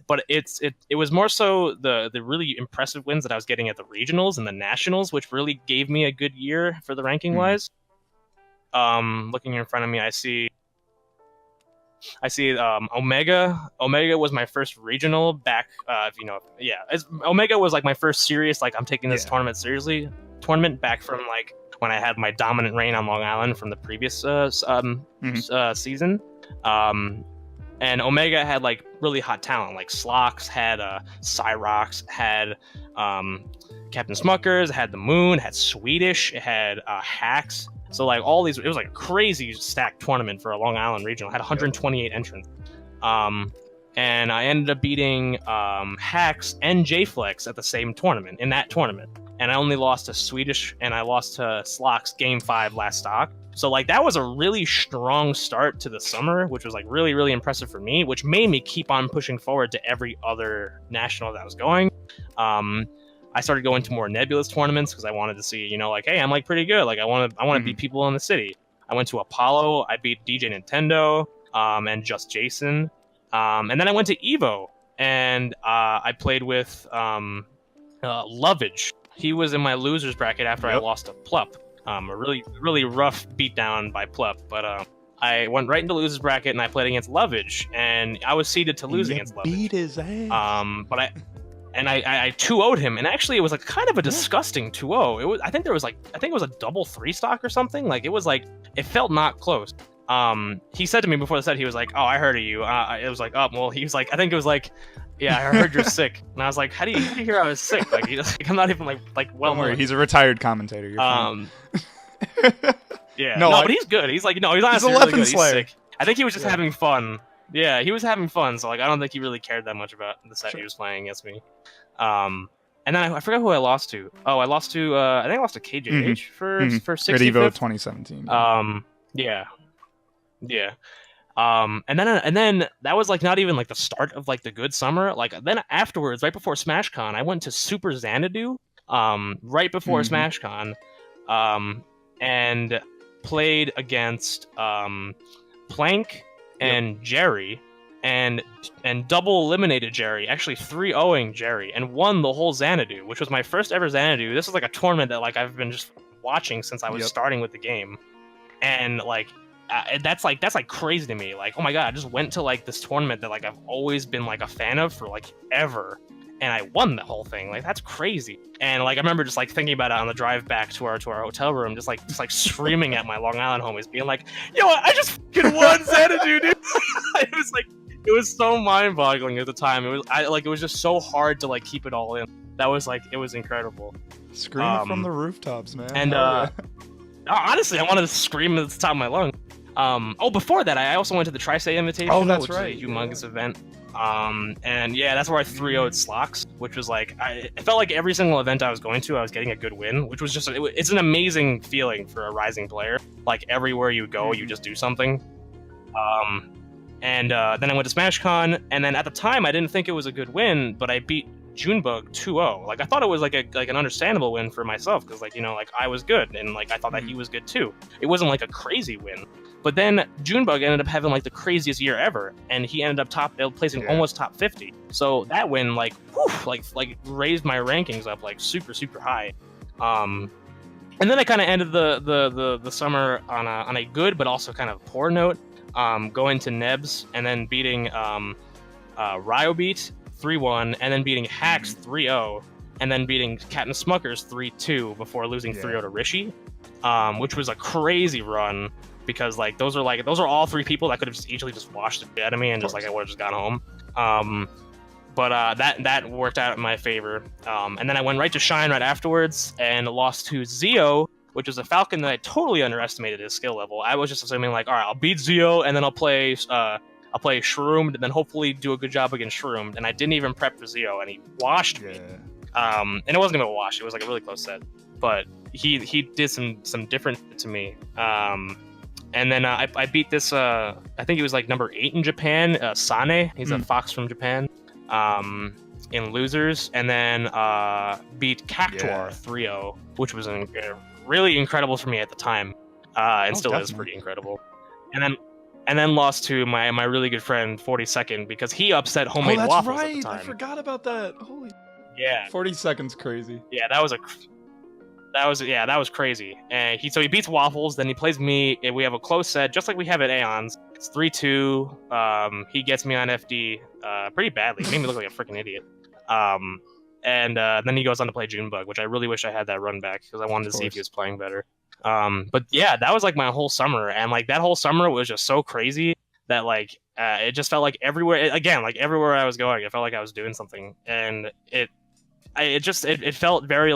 Speaker 2: But it was more so the really impressive wins that I was getting at the regionals and the nationals, which really gave me a good year for the ranking wise. Looking in front of me, I see Omega. Omega was my first regional back. Omega was like my first serious I'm taking this tournament seriously tournament back from like when I had my dominant reign on Long Island from the previous season. And Omega had like really hot talent, like Slox had Cyrox, had Captain Smuckers, had the Moon, had Swedish, it had Hacks. So like all these, it was like a crazy stacked tournament for a Long Island regional. It had 128 entrants. And I ended up beating Hacks and J-Flex at the same tournament, in that tournament. And I only lost to Swedish and I lost to Slox Game 5 last stock. So like that was a really strong start to the summer, which was like really, really impressive for me, which made me keep on pushing forward to every other national that was going. I started going to more nebulous tournaments because I wanted to see, like, hey, I'm like pretty good. Like I want to beat people in the city. I went to Apollo. I beat DJ Nintendo and Just Jason. And then I went to Evo and I played with Lovage. He was in my losers bracket after I lost to Plup. A really, really rough beatdown by Plup. But I went right into losers bracket and I played against Lovage. And I was seeded to lose against Lovage.
Speaker 1: Beat his ass.
Speaker 2: But I 2-0'd him, and actually it was like kind of a disgusting 2-0. I think it was a double 3 stock or something. Like it was like it felt not close. He said to me before the set, he was like, "Oh, I heard of you." It was like, "Oh, well," he was like, I think it was like yeah, I heard you're sick. And I was like, how do you hear I was sick? Like, I'm not even well.
Speaker 1: Don't worry, he's a retired commentator. You're fine.
Speaker 2: Yeah.
Speaker 1: No,
Speaker 2: but he's good. He's honestly really good. He's sick. I think he was just having fun. Yeah, he was having fun. So I don't think he really cared that much about the set he was playing against me. And then I forgot who I lost to. Oh, I lost to I think I lost to KJH for 65th.
Speaker 1: Evo 2017.
Speaker 2: Yeah. And then that was not even the start of the good summer. Then afterwards, right before SmashCon, I went to Super Xanadu. Right before SmashCon, and played against Plank and Jerry. And double eliminated Jerry, actually 3-0ing Jerry, and won the whole Xanadu, which was my first ever Xanadu. This was a tournament that I've been just watching since I was starting with the game, and that's crazy to me. Oh my god, I just went to this tournament that I've always been a fan of for ever, and I won the whole thing. That's crazy. And I remember just thinking about it on the drive back to our hotel room, just screaming at my Long Island homies, being yo, I just fucking won Xanadu, dude. It was so mind-boggling at the time. It was just so hard to keep it all in. That was it was incredible.
Speaker 1: Scream from the rooftops, man.
Speaker 2: And honestly, I wanted to scream at the top of my lungs. Before that, I also went to the Tri-State Invitation.
Speaker 1: Oh, that's
Speaker 2: which
Speaker 1: right.
Speaker 2: Was a humongous event. And yeah, that's where I 3-0'd Slox, which was it felt like every single event I was going to, I was getting a good win, which was it's an amazing feeling for a rising player. Everywhere you go, you just do something. And then I went to SmashCon, and then at the time I didn't think it was a good win, but I beat Junebug 2-0. I thought it was an understandable win for myself, because I was good, and I thought that he was good too. It wasn't a crazy win. But then Junebug ended up having the craziest year ever, and he ended up placing almost top 50. So that win raised my rankings up super, super high. And then I kind of ended the summer on a good but also kind of poor note. Going to Nebs and then beating Ryobeat 3-1, and then beating Hacks 3-0, and then beating Captain Smuckers 3-2 before losing 3-0 to Rishi, which was a crazy run, because those are all three people that could have easily just washed the shit out of me, and just I would have just gone home. But that worked out in my favor. And then I went right to Shine right afterwards and lost to Zio, which was a Falcon that I totally underestimated his skill level. I was just assuming all right, I'll beat Zio, and then I'll play Shroomed, and then hopefully do a good job against Shroomed. And I didn't even prep for Zio, and he washed me. And it wasn't even a wash; it was a really close set. But he did some different to me. And then I beat this. I think he was number 8 in Japan. Sane, he's a Fox from Japan. In losers, and then beat Cactuar 3-0, which was really incredible for me at the time, and still is pretty incredible. And then lost to my really good friend 42nd, because he upset Homemade Waffles at the time.
Speaker 1: I forgot about that. Holy 40 seconds crazy.
Speaker 2: Yeah, that was crazy. And he beats Waffles, then he plays me, and we have a close set, just like we have at Aeons. It's 3-2. He gets me on FD pretty badly. He made me look like a freaking idiot. And then he goes on to play Junebug, which I really wish I had that run back, because I wanted to see if he was playing better. But yeah, that was my whole summer, and that whole summer was just so crazy that it just felt everywhere everywhere I was going, it felt like I was doing something, and it felt very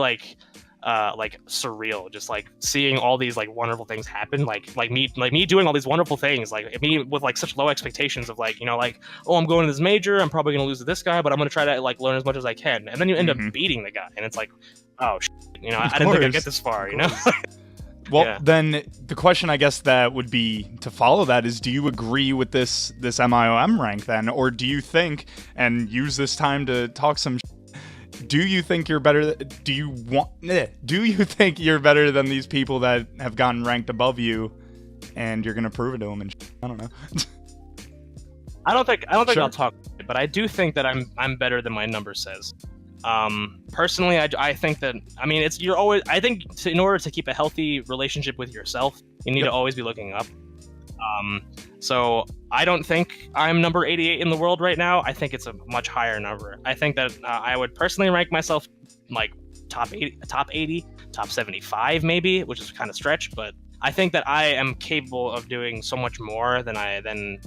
Speaker 2: surreal, just seeing all these wonderful things happen, me doing all these wonderful things, me with such low expectations of oh, I'm going to this major, I'm probably going to lose to this guy, but I'm going to try to learn as much as I can, and then you end up beating the guy, and it's oh shit, I didn't think I'd get this far,
Speaker 1: Well, then the question I guess that would be to follow that is, do you agree with this MIOM rank then, or do you think, and use this time to talk some do you think you're better? Do you think you're better than these people that have gotten ranked above you, and you're gonna prove it to them? And I don't know.
Speaker 2: I don't think I'll talk, but I do think that I'm better than my number says. Personally, I think that I think in order to keep a healthy relationship with yourself, you need to always be looking up. So I don't think I'm number 88 in the world right now. I think it's a much higher number. I think that I would personally rank myself top 80, top 75 maybe, which is kind of stretch, but I think that I am capable of doing so much more than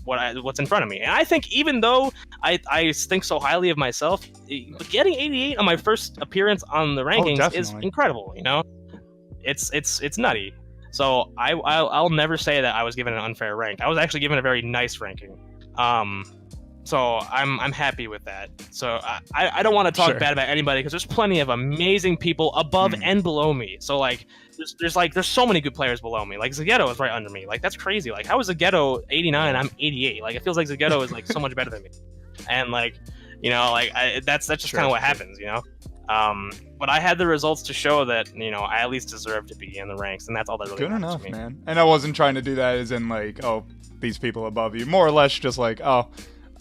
Speaker 2: what's in front of me. And I think even though I think so highly of myself, getting 88 on my first appearance on the rankings is incredible. You know, it's nutty. So I'll never say that I was given an unfair rank. I was actually given a very nice ranking. So I'm happy with that. So I don't want to talk bad about anybody because there's plenty of amazing people above and below me. So like there's so many good players below me. Like Zagetto is right under me. Like that's crazy. Like how is Zagetto 89? I'm 88. Like it feels like Zagetto is like so much better than me. And like you know like that's just kind of what happens. You know. But I had the results to show that you know I at least deserve to be in the ranks, and that's all that really
Speaker 1: good
Speaker 2: matters
Speaker 1: enough,
Speaker 2: to me.
Speaker 1: Man. And I wasn't trying to do that as in like these people above you. More or less just like oh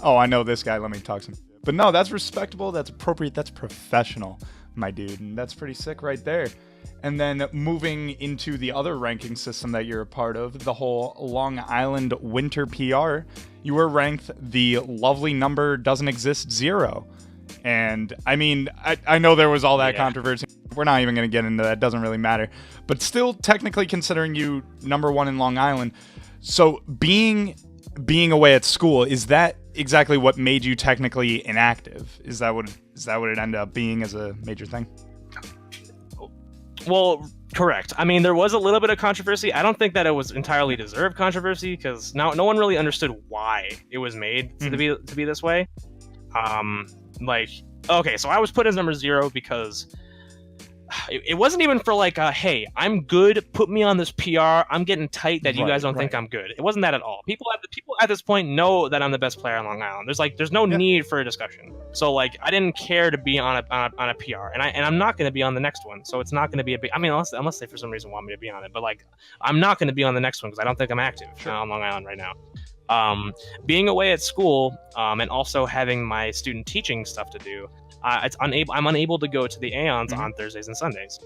Speaker 1: I know this guy. Let me talk some. But no, that's respectable. That's appropriate. That's professional, my dude. And that's pretty sick right there. And then moving into the other ranking system that you're a part of, the whole Long Island Winter PR, you were ranked the lovely number doesn't exist 0. And I mean, I know there was all that controversy. We're not even going to get into that. It doesn't really matter. But still, technically considering you number 1 in Long Island. So being away at school, is that exactly what made you technically inactive? Is that what it ended up being as a major thing?
Speaker 2: Well, correct. I mean, there was a little bit of controversy. I don't think that it was entirely deserved controversy because no one really understood why it was made to be this way. Like, okay, so I was put as number 0 because it wasn't even for like hey, I'm good, put me on this PR, I'm getting tight that you guys don't think I'm good. It wasn't that at all. People at this point know that I'm the best player on Long Island. There's no need for a discussion. So like I didn't care to be on a PR, and I'm not going to be on the next one. So it's not going to be a big. I mean, unless they for some reason want me to be on it, but like I'm not going to be on the next one because I don't think I'm active on Long Island right now. Being away at school and also having my student teaching stuff to do. I'm unable to go to the Aeons on Thursdays and Sundays.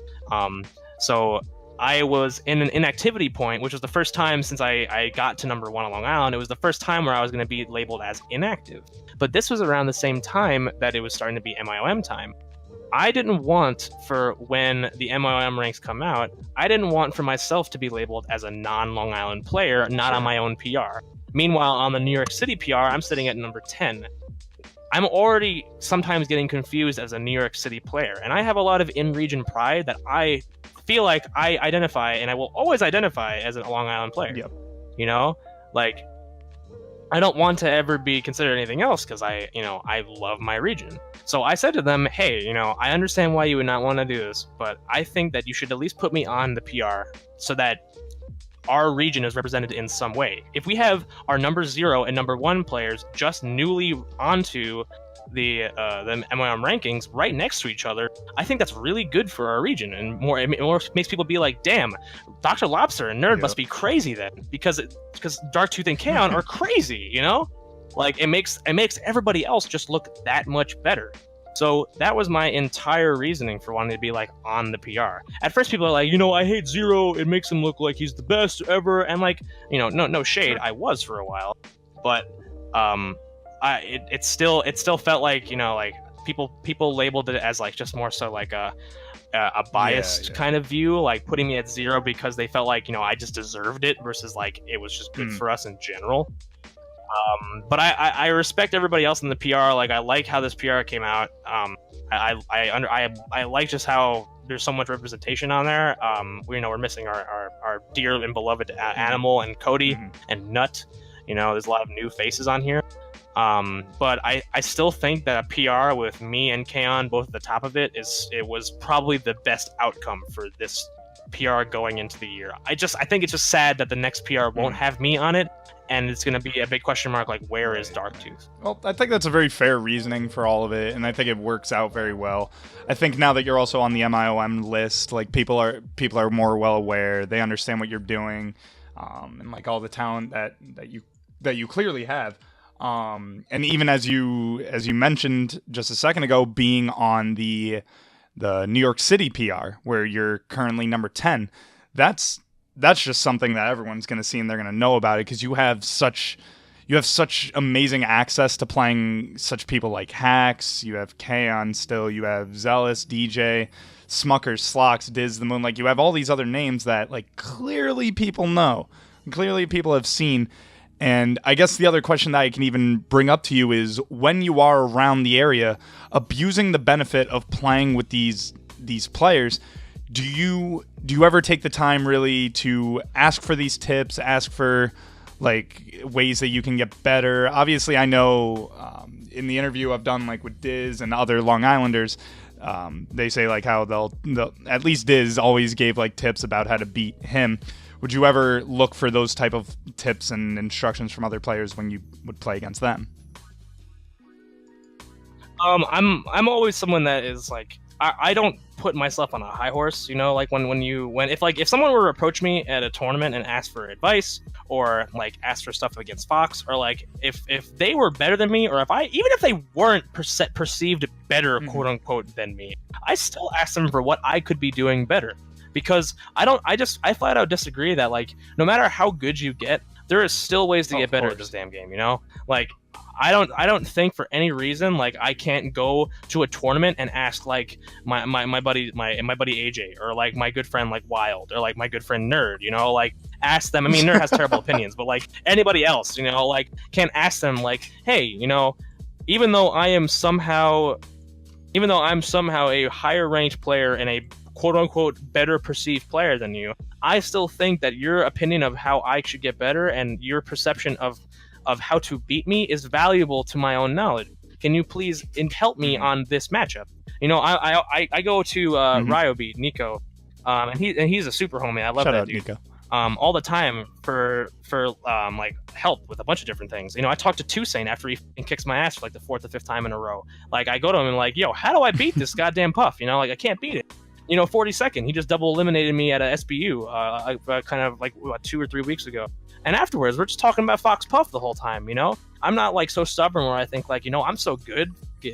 Speaker 2: So I was in an inactivity point, which was the first time since I got to number 1 on Long Island. It was the first time where I was going to be labeled as inactive. But this was around the same time that it was starting to be MIOM time. I didn't want for when the MIOM ranks come out, I didn't want for myself to be labeled as a non-Long Island player, not on my own PR. Meanwhile, on the New York City PR, I'm sitting at number 10. I'm already sometimes getting confused as a New York City player, and I have a lot of in-region pride that I feel like I identify, and I will always identify as a Long Island player.
Speaker 1: Yep.
Speaker 2: You know, like I don't want to ever be considered anything else because I love my region. So I said to them, hey, I understand why you would not want to do this, but I think that you should at least put me on the PR so that our region is represented in some way. If we have our number 0 and number 1 players just newly onto the MIM rankings right next to each other, I think that's really good for our region, and it more makes people be like, damn, Dr. Lobster and Nerd must be crazy then, because Darktooth and K-On are crazy, Like it makes everybody else just look that much better. So that was my entire reasoning for wanting to be like on the PR. At first people are like, I hate 0, it makes him look like he's the best ever, and like, no shade, I was for a while, but it still felt like, like people labeled it as like just more so like a biased kind of view, like putting me at 0 because they felt like, I just deserved it versus like it was just good for us in general. But I respect everybody else in the PR. Like I like how this PR came out. I like just how there's so much representation on there. We're missing our dear and beloved Animal and Cody and Nut. There's a lot of new faces on here. But I still think that a PR with me and K-On both at the top of it was probably the best outcome for this PR going into the year. I think it's just sad that the next PR won't have me on it, and it's going to be a big question mark, like where is Darktooth?
Speaker 1: Well, I think that's a very fair reasoning for all of it, and I think it works out very well. I think now that you're also on the MIOM list, like people are more well aware, they understand what you're doing, and like all the talent that you clearly have. And even as you mentioned just a second ago, being on the New York City PR, where you're currently number 10, that's just something that everyone's going to see and they're going to know about it, because you have such amazing access to playing such people like Hacks, you have K-On still, you have Zealous, DJ, Smuckers, Slocks, Diz, the Moon. Like, you have all these other names that, like, clearly people know. Clearly people have seen. And I guess the other question that I can even bring up to you is, when you are around the area, abusing the benefit of playing with these players, do you ever take the time really to ask for these tips, ask for like ways that you can get better? Obviously, I know in the interview I've done like with Diz and other Long Islanders, they say like how they'll at least Diz always gave like tips about how to beat him. Would you ever look for those type of tips and instructions from other players when you would play against them?
Speaker 2: I'm always someone that is like, I don't put myself on a high horse, you know, like if someone were to approach me at a tournament and ask for advice, or like ask for stuff against Fox, or like if they were better than me, or even if they weren't perceived better, quote unquote, than me, I still ask them for what I could be doing better. Because I flat out disagree that, like, no matter how good you get, there is still ways to get better at this damn game, you know? Like, I don't think for any reason, like, I can't go to a tournament and ask, like, my buddy AJ, or like my good friend like Wild, or like my good friend Nerd, you know, like, ask them. I mean, Nerd has terrible opinions, but like anybody else, you know, like, can ask them like, hey, you know, even though I'm somehow a higher ranked player and a quote-unquote better perceived player than you, I still think that your opinion of how I should get better and your perception of how to beat me is valuable to my own knowledge. Can you please help me on this matchup? You know, I go to RIOS Nico, and he's a super homie. I love that dude. Nico. All the time for like help with a bunch of different things. You know, I talked to Toussaint after he kicks my ass for like the 4th or 5th time in a row. Like, I go to him and like, yo, how do I beat this goddamn Puff? You know, like, I can't beat it. You know, 42nd, he just double eliminated me at a SBU, kind of like 2 or 3 weeks ago. And afterwards, we're just talking about Fox Puff the whole time, you know? I'm not like so stubborn where I think like, you know, I'm so good,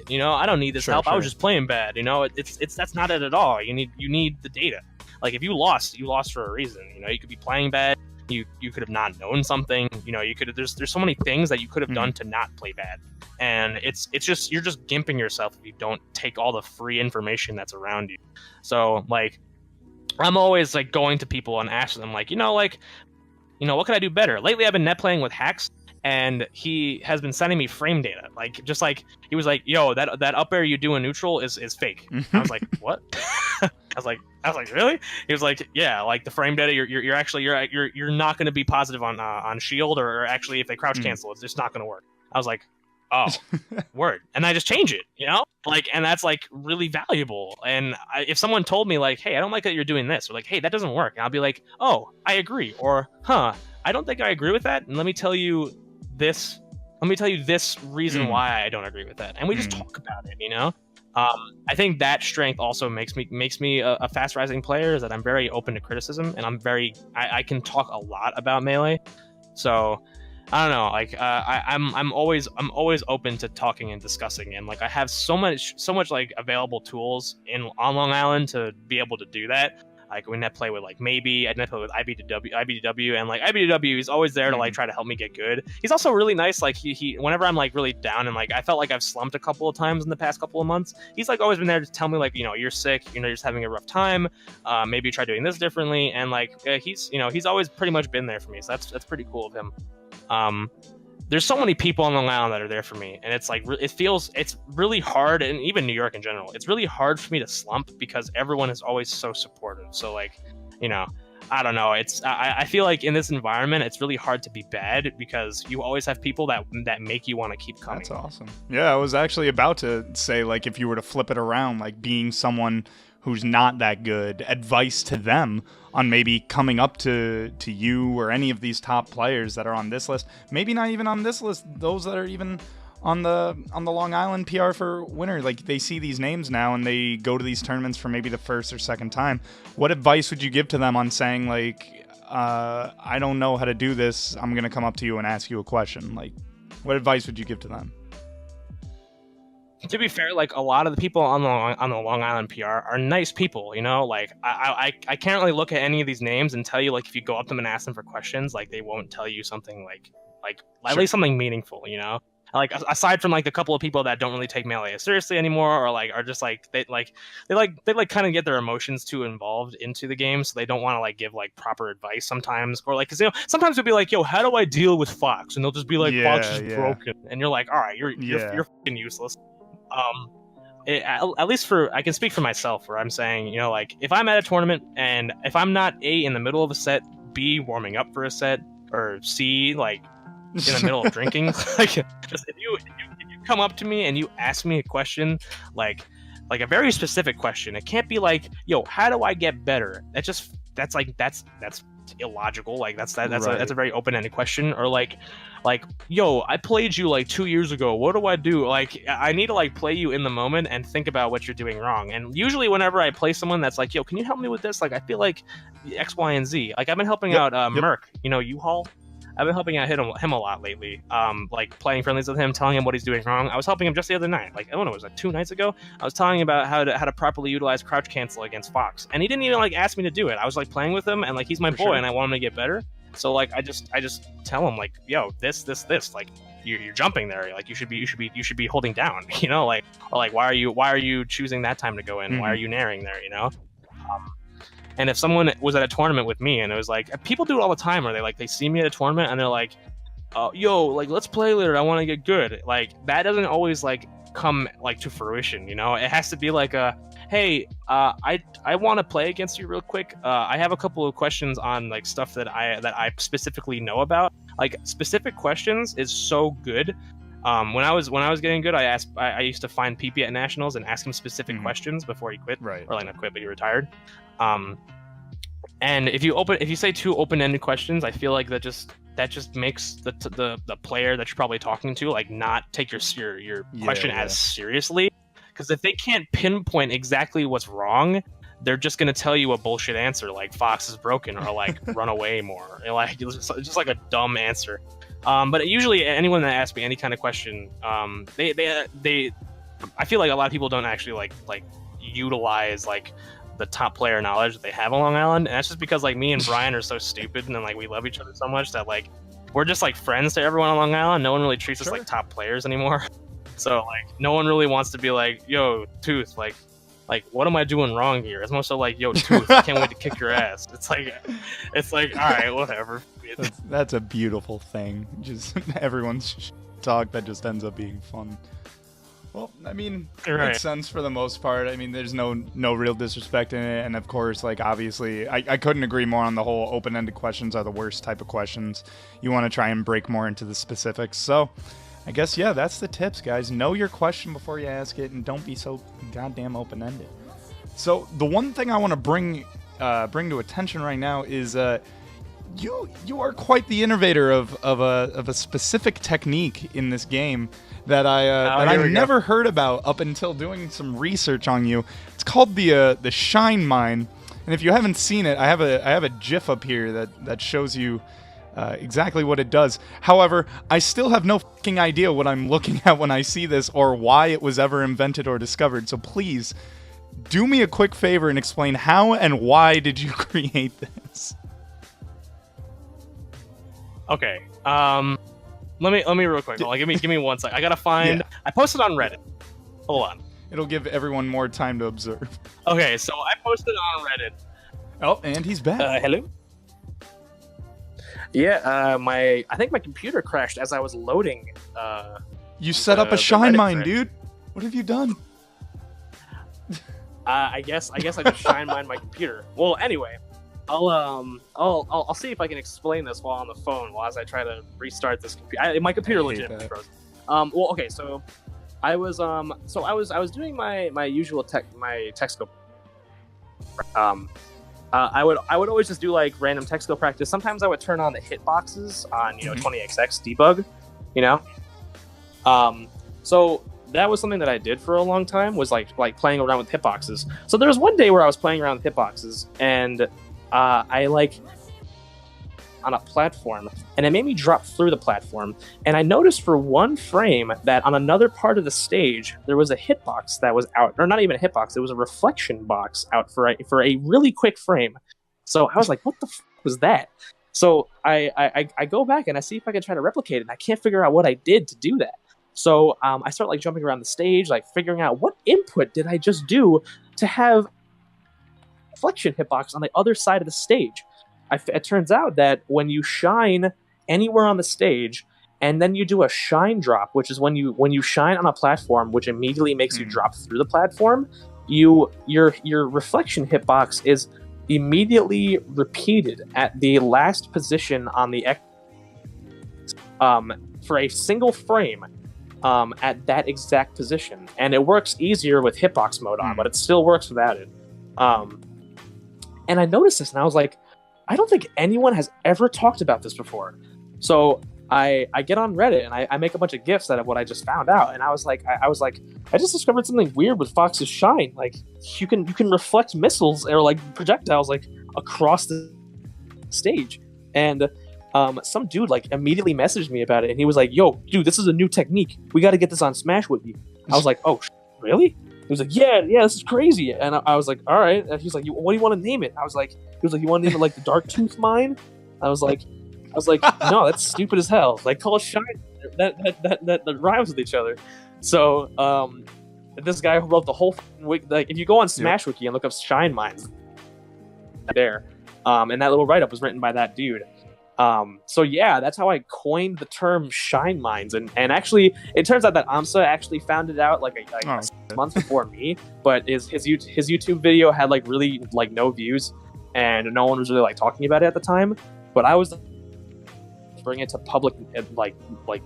Speaker 2: you know, I don't need this help. Sure. I was just playing bad, you know? That's not it at all. You need the data. Like, if you lost for a reason. You know, you could be playing bad. You could have not known something. You know, there's so many things that you could have done to not play bad. And it's just, you're just gimping yourself if you don't take all the free information that's around you. So like, I'm always like going to people and asking them like, what can I do better? Lately I've been net playing with Hacks, and he has been sending me frame data. Like, just like, he was like, yo, that up air you do in neutral is fake. I was like, what? I was like, really? He was like, yeah, like the frame data, you're actually not going to be positive on shield, or actually if they crouch cancel, it's just not going to work. I was like, oh, word. And I just change it, you know, like, and that's like really valuable. And if someone told me like, hey, I don't like that you're doing this, or like, hey, that doesn't work, and I'll be like, oh, I agree, or I don't think I agree with that, and let me tell you this reason why I don't agree with that, and we just talk about it, you know. I think that strength also makes me a fast rising player, is that I'm very open to criticism, and I can talk a lot about Melee. So I don't know, like, I'm always open to talking and discussing, and like, I have so much like available tools on Long Island to be able to do that. Like, we net play with like maybe I net play with IBDW, and like IBDW, he's always there to like try to help me get good. He's also really nice. Like, he whenever I'm like really down and like I felt like I've slumped a couple of times in the past couple of months, he's like always been there to tell me like, you're sick, you're just having a rough time, maybe try doing this differently, and like he's always pretty much been there for me. So that's pretty cool of him. There's so many people on Long Island that are there for me, and it's like, it's really hard, and even New York in general, it's really hard for me to slump because everyone is always so supportive. So like, I don't know, I feel like in this environment it's really hard to be bad because you always have people that make you want to keep coming.
Speaker 1: That's awesome. Yeah, I was actually about to say, like, if you were to flip it around, like being someone who's not that good, advice to them on maybe coming up to you or any of these top players that are on this list, maybe not even on this list, those that are even on the Long Island PR for winter. Like, they see these names now and they go to these tournaments for maybe the first or second time. What advice would you give to them on saying like, I don't know how to do this, I'm gonna come up to you and ask you a question? Like, what advice would you give to them?
Speaker 2: To be fair, like, a lot of the people on the Long Island PR are nice people, you know. Like, I can't really look at any of these names and tell you, like, if you go up to them and ask them for questions, like, they won't tell you something like at least something meaningful, you know. Like aside from like a couple of people that don't really take melee seriously anymore, or like are just like they kind of get their emotions too involved into the game, so they don't want to like give like proper advice sometimes, or like because sometimes they'll be like, yo, how do I deal with Fox, and they'll just be like, Fox is broken, and you're like, all right, you're fucking useless. At least I can speak for myself, where I'm saying, you know, like if I'm at a tournament and if I'm not A, in the middle of a set, B, warming up for a set, or C, like in the middle of drinking, like just if you come up to me and you ask me a question, like a very specific question, it can't be like, yo, how do I get better? That's illogical. Like that's a very open-ended question. Or like yo, I played you like 2 years ago, what do I do? Like I need to like play you in the moment and think about what you're doing wrong. And usually whenever I play someone that's like, yo, can you help me with this, like I feel like X, Y, and Z, like I've been helping out Merc, you know, U-Haul. I've been helping out him a lot lately. Like playing friendlies with him, telling him what he's doing wrong. I was helping him just the other night. Like I don't know, was it 2 nights ago? I was telling him about how to properly utilize crouch cancel against Fox, and he didn't even like ask me to do it. I was like playing with him, and like he's my boy, and I want him to get better. So like I just tell him like, yo, this, like you're jumping there. Like you should be holding down. You know, like, or like why are you choosing that time to go in? Why are you naring there? You know. And if someone was at a tournament with me and it was like, people do it all the time, where they see me at a tournament and they're like, yo, like let's play later, I want to get good. Like that doesn't always like come like to fruition, you know. It has to be like hey, I want to play against you real quick. I have a couple of questions on like stuff that I specifically know about. Like specific questions is so good. When I was getting good, I used to find PP at nationals and ask him specific questions before he quit, or like not quit, but he retired. And if you say 2 open-ended questions, I feel like that just makes the player that you're probably talking to like not take your question as seriously, because if they can't pinpoint exactly what's wrong, they're just gonna tell you a bullshit answer like Fox is broken, or like run away more, or like it's just like a dumb answer. But usually anyone that asks me any kind of question, they I feel like a lot of people don't actually like utilize like the top player knowledge that they have on Long Island, and that's just because like me and Brian are so stupid, and then like we love each other so much that like we're just like friends to everyone on Long Island. No one really treats us like top players anymore. So like no one really wants to be like, yo, Tooth, like what am I doing wrong here? It's more so like, yo, Tooth, I can't wait to kick your ass. It's like all right, whatever.
Speaker 1: That's a beautiful thing. Just everyone's talk that just ends up being fun. Well, I mean, it makes sense for the most part. I mean, there's no real disrespect in it, and of course, like obviously, I couldn't agree more on the whole open-ended questions are the worst type of questions. You want to try and break more into the specifics. So, I guess that's the tips, guys. Know your question before you ask it, and don't be so goddamn open-ended. So, the one thing I want to bring to attention right now is you are quite the innovator of a specific technique in this game that I never heard about up until doing some research on you. It's called the Shine Mine, and if you haven't seen it, I have a GIF up here that shows you exactly what it does. However, I still have no fucking idea what I'm looking at when I see this, or why it was ever invented or discovered. So please do me a quick favor and explain how and why did you create this.
Speaker 2: Okay. Let me real quick. Like, give me 1 sec. I gotta find. Yeah. I posted on Reddit. Hold on.
Speaker 1: It'll give everyone more time to observe.
Speaker 2: Okay, so I posted on Reddit.
Speaker 1: Oh, and he's back.
Speaker 2: Hello. Yeah. I think my computer crashed as I was loading.
Speaker 1: You set up a Shine Mine, dude. What have you done?
Speaker 2: I guess I just Shine Mine my computer. Well, anyway. I'll see if I can explain this while on the phone, as I try to restart this computer. My computer legitimately froze. Well, okay, so I was doing my usual tech skill. I would always just do like random tech skill practice. Sometimes I would turn on the hitboxes on 20XX debug, So that was something that I did for a long time, was like playing around with hitboxes. So there was one day where I was playing around with hitboxes, and I on a platform, and it made me drop through the platform, and I noticed for one frame that on another part of the stage there was a hitbox that was out, or not even a hitbox, it was a reflection box out for a really quick frame. So I was like, what the f was that? So I go back and I see if I can try to replicate it, and I can't figure out what I did to do that.
Speaker 3: So I start like jumping around the stage, like figuring out what input did I just do to have reflection hitbox on the other side of the stage. It turns out that when you shine anywhere on the stage, and then you do a shine drop, which is when you shine on a platform, which immediately makes you drop through the platform, your reflection hitbox is immediately repeated at the last position on the for a single frame at that exact position, and it works easier with hitbox mode on, but it still works without it. And I noticed this, and I was like, I don't think anyone has ever talked about this before. So I get on Reddit and I make a bunch of GIFs out of what I just found out, and I was like, I just discovered something weird with Fox's Shine. Like you can reflect missiles or like projectiles like across the stage, and some dude like immediately messaged me about it, and he was like, "Yo, dude, this is a new technique. We got to get this on Smash with you." I was like, "Oh, really?" He was like, "Yeah, this is crazy." And I was like, "All right." And he's like, "What do you want to name it?" He was like, "You want to name it like the Darktooth mine?" I was like, "No, that's stupid as hell. Like, call it Shine. That rhymes with each other." So, this guy who wrote the whole like, if you go on Smash Wiki and look up Shine Mines, there, and that little write-up was written by that dude. So yeah, that's how I coined the term Shine Mines, and actually, it turns out that Amsa actually found it out like a month before me. But his YouTube video had like really like no views, and no one was really like talking about it at the time. But I was bring it to public like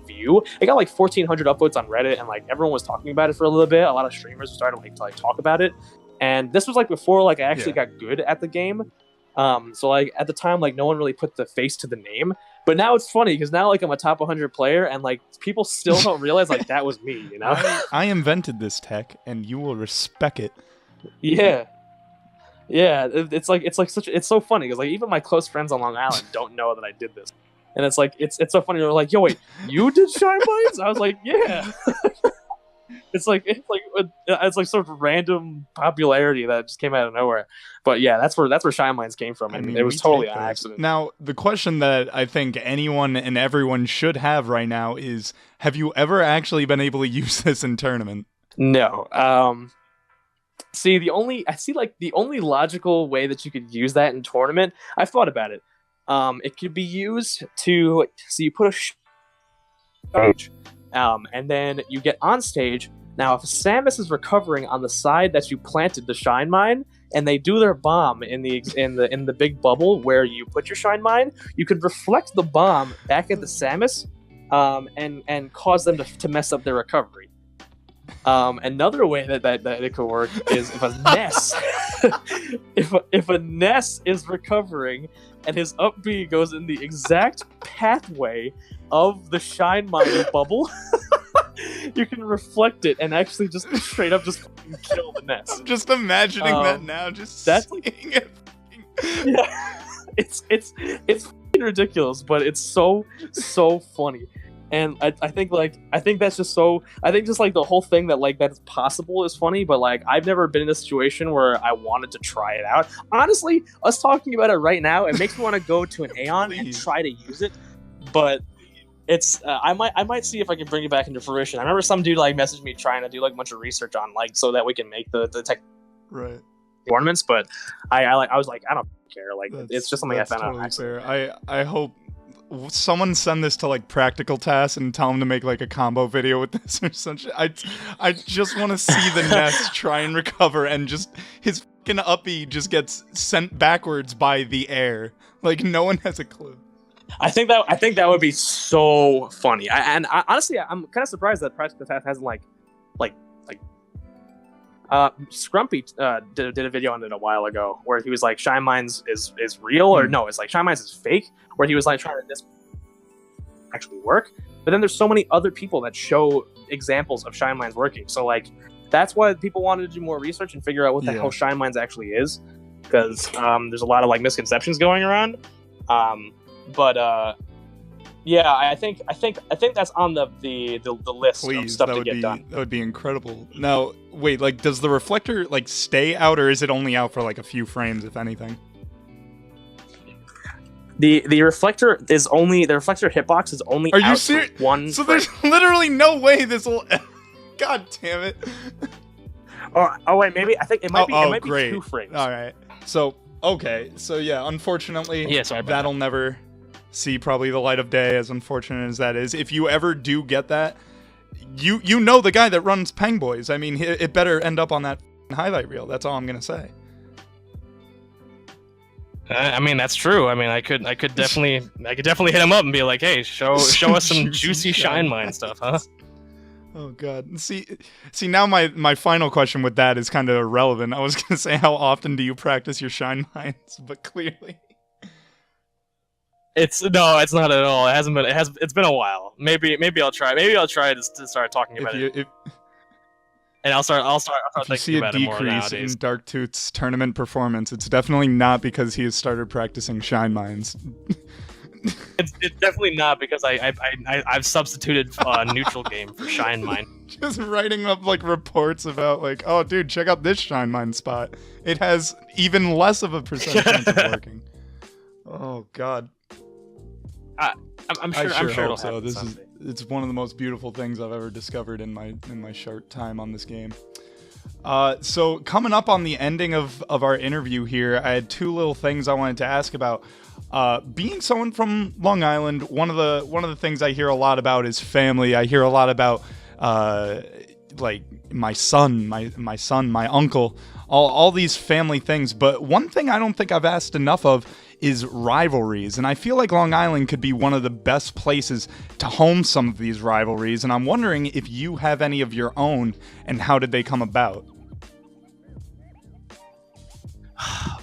Speaker 3: view. It got like 1,400 upvotes on Reddit, and like everyone was talking about it for a little bit. A lot of streamers started to talk about it, and this was like before like I actually got good at the game. So like at the time, like no one really put the face to the name, but now it's funny because now like I'm a top 100 player, and like people still don't realize like that was me, you know.
Speaker 1: I invented this tech, and you will respect it.
Speaker 3: Yeah, it's so funny because like even my close friends on Long Island don't know that I did this, and it's like it's so funny. They're like, "Yo, wait, you did Shine Mines?" I was like, "Yeah." It's like sort of random popularity that just came out of nowhere. But yeah, that's where Shine Mines came from, and it was totally on accident.
Speaker 1: Now, the question that I think anyone and everyone should have right now is, have you ever actually been able to use this in tournament?
Speaker 3: No. The only logical way that you could use that in tournament, I've thought about it. It could be used to, so you put a stage, and then you get on stage. Now, if Samus is recovering on the side that you planted the Shine Mine, and they do their bomb in the big bubble where you put your Shine Mine, you could reflect the bomb back at the Samus, and cause them to mess up their recovery. Another way that it could work is if a Ness, if a Ness is recovering and his up B goes in the exact pathway of the Shine Mine bubble, you can reflect it and actually just straight up just kill the Ness.
Speaker 1: I'm just imagining that now. Just
Speaker 3: that's
Speaker 1: seeing it.
Speaker 3: Yeah, it's ridiculous, but it's so funny. And I think that's just so. I think just like the whole thing that like that's possible is funny, but like I've never been in a situation where I wanted to try it out. Honestly, us talking about it right now, it makes me want to go to an Aeon and try to use it. But it's I might see if I can bring it back into fruition. I remember some dude like messaged me trying to do like a bunch of research on like so that we can make the tech tournaments. But I was like I don't care. Like it's just something I found out on accident.
Speaker 1: I hope someone send this to like Practical Task and tell him to make like a combo video with this or something. I just want to see the Ness try and recover, and just his fucking uppy just gets sent backwards by the air. Like no one has a clue.
Speaker 3: I think that would be so funny. Honestly, I'm kind of surprised that Practical Task hasn't Scrumpy did a video on it a while ago where he was like Shine Mines is real, or no, it's like Shine Mines is fake, where he was like trying to this actually work. But then there's so many other people that show examples of Shine Mines working. So like that's why people wanted to do more research and figure out what the hell Shine Mines actually is, because there's a lot of like misconceptions going around. Yeah, I think that's on the list of stuff to get done.
Speaker 1: That would be incredible. Now, wait, like, does the reflector like stay out, or is it only out for like a few frames, if anything?
Speaker 3: The reflector hitbox is only.
Speaker 1: Are you
Speaker 3: out
Speaker 1: serious?
Speaker 3: for one.
Speaker 1: So
Speaker 3: frame.
Speaker 1: there's literally no way this will. God damn it.
Speaker 3: Oh wait, maybe I think it might be. It might
Speaker 1: great.
Speaker 3: be 2 frames.
Speaker 1: All right. So okay. So yeah, unfortunately, that'll never see probably the light of day. As unfortunate as that is, if you ever do get that, you know the guy that runs Peng Boys. I mean, it better end up on that highlight reel. That's all I'm gonna say.
Speaker 2: I mean, that's true. I mean, I could definitely hit him up and be like, hey, show us some juicy shine mine stuff, huh?
Speaker 1: Oh god. See now my final question with that is kind of irrelevant. I was gonna say, how often do you practice your shine mines? But clearly,
Speaker 2: it's not at all. It hasn't been. It's been a while. Maybe I'll try. Maybe I'll try to start talking about it. And I'll start thinking about it more nowadays.
Speaker 1: If you see a decrease in Darktooth's tournament performance, it's definitely not because he has started practicing shine mines.
Speaker 2: It's definitely not because I've substituted neutral game for shine mine.
Speaker 1: Just writing up like reports about like, oh dude, check out this shine mine spot. It has even less of a percent chance of working. Oh god.
Speaker 2: I'm sure
Speaker 1: hope so. It's one of the most beautiful things I've ever discovered in my short time on this game. So coming up on the ending of our interview here, I had 2 little things I wanted to ask about. Being someone from Long Island, one of the things I hear a lot about is family. I hear a lot about like my son, my uncle, all these family things. But one thing I don't think I've asked enough of is rivalries, and I feel like Long Island could be one of the best places to home some of these rivalries, and I'm wondering if you have any of your own, and how did they come about?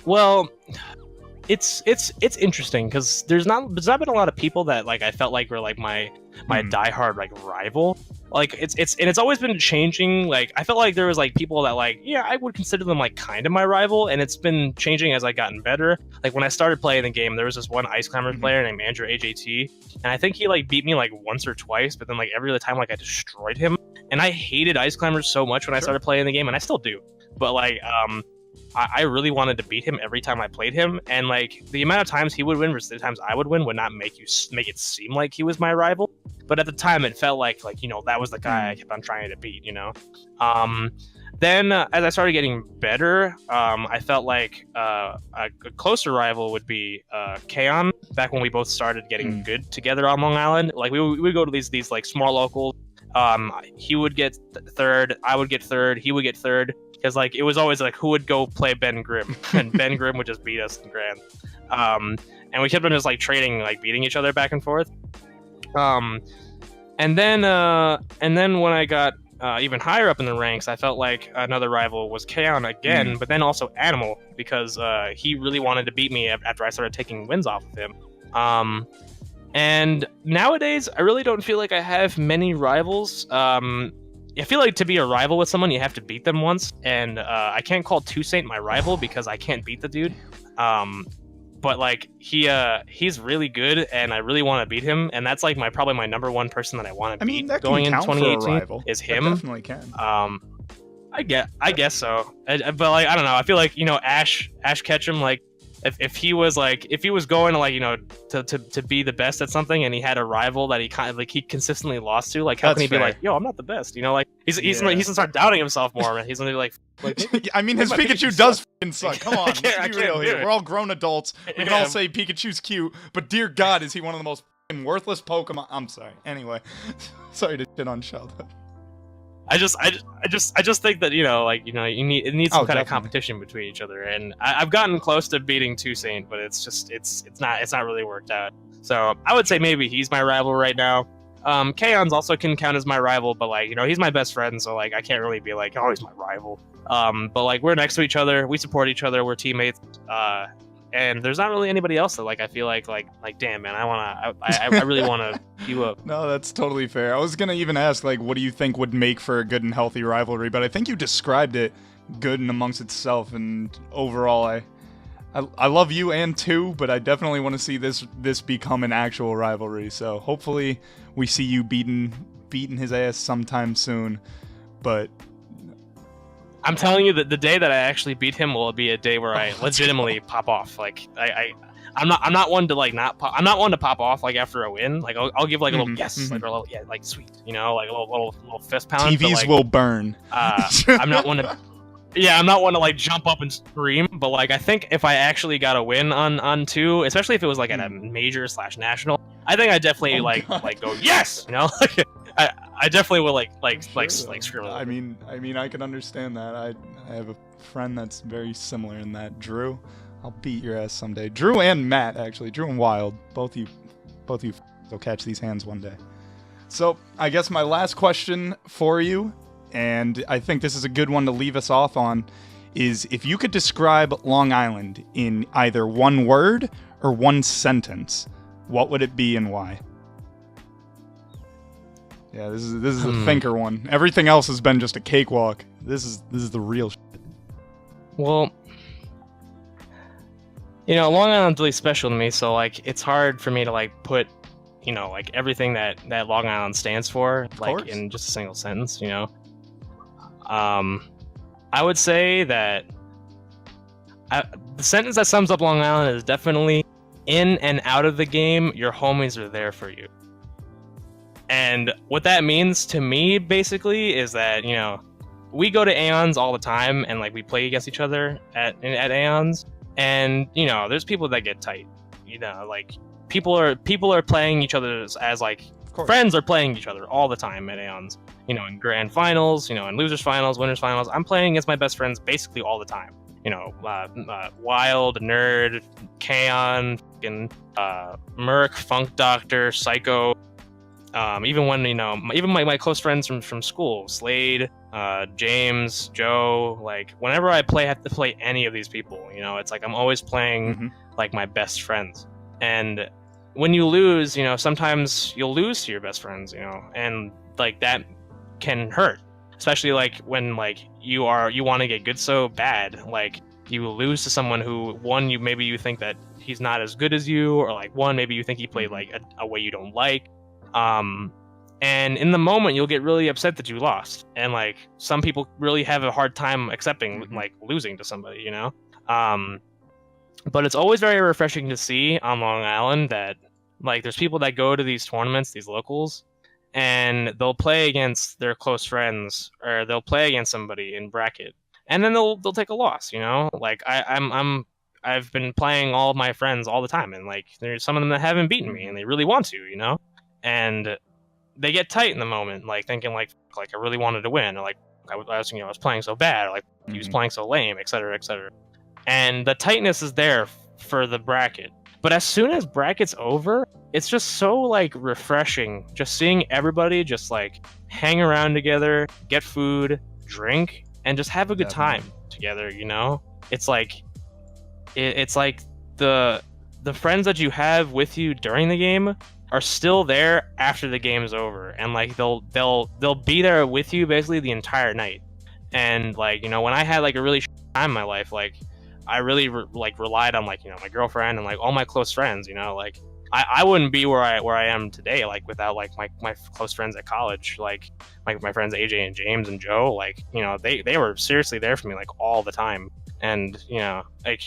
Speaker 2: Well, it's interesting because there's not been a lot of people that like I felt like were like my diehard like rival. Like it's always been changing. Like I felt like there was like people that like, yeah, I would consider them like kind of my rival, and it's been changing as I gotten better. Like when I started playing the game, there was this one Ice Climbers player named Andrew AJT, and I think he like beat me like once or twice, but then like every other time like I destroyed him. And I hated Ice Climbers so much when I started playing the game, and I still do. But like I really wanted to beat him every time I played him, and like the amount of times he would win versus the times I would win would not make it seem like he was my rival. But at the time, it felt like that was the guy I kept on trying to beat. Then as I started getting better, I felt like a closer rival would be K-On! Back when we both started getting good together on Long Island. Like we would go to these like small locals. He would get third, I would get third, he would get third. Because like it was always like who would go play Ben Grimm, and Ben Grimm would just beat us in Grand. And we kept on just like trading, like beating each other back and forth. And then when I got even higher up in the ranks, I felt like another rival was K-On! Again, but then also Animal, because he really wanted to beat me after I started taking wins off of him. And nowadays, I really don't feel like I have many rivals. I feel like to be a rival with someone, you have to beat them once, and I can't call Toussaint my rival because I can't beat the dude. But like he's really good, and I really want to beat him, and that's like probably my number one person that I want to beat going into 2018 is him.
Speaker 1: That definitely can.
Speaker 2: I guess so. But like I don't know. I feel like Ash Ketchum, like if he was going to like to be the best at something, and he had a rival that he kind of like he consistently lost to, like how can he be like, yo, I'm not the best, like he's gonna start doubting himself more, man. He's gonna be like
Speaker 1: I mean, his Pikachu does f***ing suck. Come on, let's be real here.
Speaker 2: It.
Speaker 1: We're all grown adults. We can all say Pikachu's cute, but dear God, is he one of the most f***ing worthless Pokemon? I'm sorry. Anyway, sorry to shit on childhood.
Speaker 2: I just think that you need some kind of competition between each other, and I've gotten close to beating Toussaint, but it's not really worked out. So I would say maybe he's my rival right now. K-On's also can count as my rival, but like he's my best friend, so like I can't really be like, oh, he's my rival. But like we're next to each other, we support each other, we're teammates. And there's not really anybody else that like I feel like damn man, I really want to you up.
Speaker 1: No, that's totally fair. I was gonna even ask like, what do you think would make for a good and healthy rivalry? But I think you described it good and amongst itself. And overall, I love you and too, but I definitely want to see this become an actual rivalry. So hopefully we see you beating his ass sometime soon. But I'm
Speaker 2: telling you that the day that I actually beat him will be a day where I legitimately pop off. Like I'm not one to like I'm not one to pop off like after a win. Like I'll give like a little yes, like a little like sweet, like a little fist pound.
Speaker 1: TVs
Speaker 2: like,
Speaker 1: will burn.
Speaker 2: I'm not one to. Yeah, I'm not one to like jump up and scream, but like I think if I actually got a win on 2, especially if it was like at a major / national, I think I definitely like go yes, I definitely will like scream.
Speaker 1: I mean I can understand that. I have a friend that's very similar in that. Drew, I'll beat your ass someday. Drew and Matt, actually. Drew and Wild, both you will catch these hands one day. So I guess my last question for you, and I think this is a good one to leave us off on, is if you could describe Long Island in either one word or one sentence, what would it be and why? Yeah, this is a thinker one. Everything else has been just a cakewalk. This is the real shit.
Speaker 2: Well, Long Island's really special to me, so like it's hard for me to like put, like everything that Long Island stands for, like in just a single sentence, I would say that the sentence that sums up Long Island is definitely in and out of the game, your homies are there for you. And what that means to me, basically, is that, we go to Aeons all the time, and like we play against each other at Aeons, and there's people that get tight. Like people are playing each other as like friends are playing each other all the time at Aeons. In grand finals, in losers finals, winners finals, I'm playing against my best friends basically all the time. Wild, Nerd, Kaon, Merc, Funk Doctor, Psycho. Even when even my close friends from school, Slade, James, Joe, like whenever I have to play any of these people, it's like I'm always playing like my best friends. And when you lose, sometimes you'll lose to your best friends, and like that can hurt, especially like when like you want to get good so bad, like you lose to someone who maybe you think that he's not as good as you, or like maybe you think he played like a way you don't like. And in the moment you'll get really upset that you lost, and like some people really have a hard time accepting like losing to somebody, but it's always very refreshing to see on Long Island that like there's people that go to these tournaments, these locals, and they'll play against their close friends, or they'll play against somebody in bracket, and then they'll take a loss, like I've been playing all of my friends all the time, and like there's some of them that haven't beaten me and they really want to, and they get tight in the moment, like thinking like I really wanted to win, or like I was playing so bad, or like he was playing so lame, etc., etc. And the tightness is there for the bracket. But as soon as bracket's over, it's just so like refreshing, just seeing everybody just like hang around together, get food, drink, and just have a good time together. It's like it's like the friends that you have with you during the game are still there after the game's over, and like they'll be there with you basically the entire night. And like when I had like a really time in my life, like I really relied on like my girlfriend and like all my close friends. Like I wouldn't be where I am today like without like my close friends at college, like my friends AJ and James and Joe. Like they were seriously there for me like all the time. And like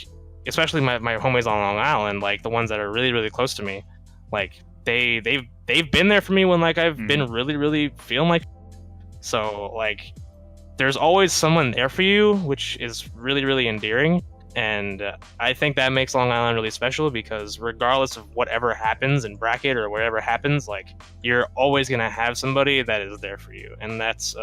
Speaker 2: especially my homies on Long Island, like the ones that are really really close to me, like they've been there for me when like I've been really really feeling like. So like there's always someone there for you, which is really really endearing. And I think that makes Long Island really special, because regardless of whatever happens in bracket or whatever happens, like you're always gonna have somebody that is there for you, and that's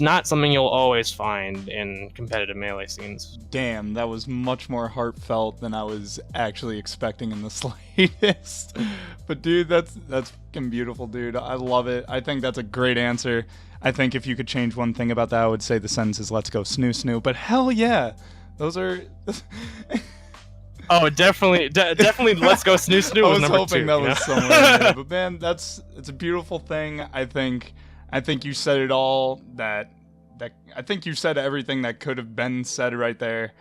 Speaker 2: not something you'll always find in competitive melee scenes.
Speaker 1: Damn, that was much more heartfelt than I was actually expecting in the slightest. But dude, that's fucking beautiful, dude. I love it. I think that's a great answer. I think if you could change one thing about that, I would say the sentence is "Let's go snoo snoo." But hell yeah. Those are.
Speaker 2: Oh, definitely. Let's go snoo snoo.
Speaker 1: I was hoping that was somewhere in there, but man, it's a beautiful thing. I think you said it all. That I think you said everything that could have been said right there.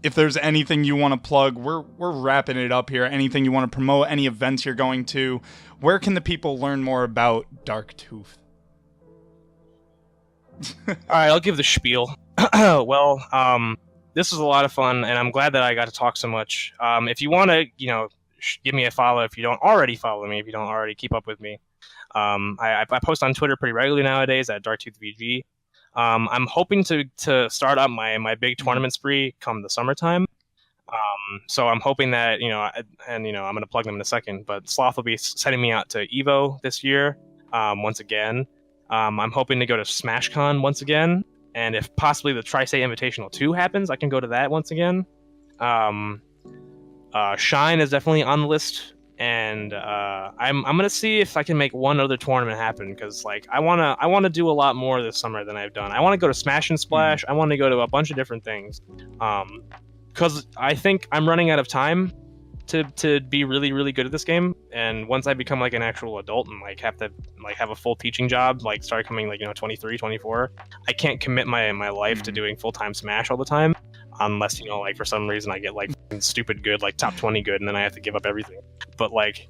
Speaker 1: If there's anything you want to plug, we're wrapping it up here. Anything you want to promote, any events you're going to, where can the people learn more about Darktooth?
Speaker 2: All right, I'll give the spiel. Well, this was a lot of fun, and I'm glad that I got to talk so much. If you want to, give me a follow if you don't already follow me, if you don't already keep up with me. I post on Twitter pretty regularly nowadays at DarkToothVG. I'm hoping to start up my big tournament spree come the summertime. So I'm hoping that, I'm going to plug them in a second, but Sloth will be sending me out to EVO this year once again. I'm hoping to go to SmashCon once again. And if possibly the Tri-State Invitational 2 happens, I can go to that once again. Shine is definitely on the list. And I'm gonna see if I can make one other tournament happen, because like I wanna do a lot more this summer than I've done. I want to go to Smash and Splash. I want to go to a bunch of different things, because I think I'm running out of time to be really, really good at this game. And once I become like an actual adult and like have to like have a full teaching job, like start coming like 23, 24, I can't commit my life to doing full-time Smash all the time, unless like for some reason I get like stupid good, like top 20 good, and then I have to give up everything. But like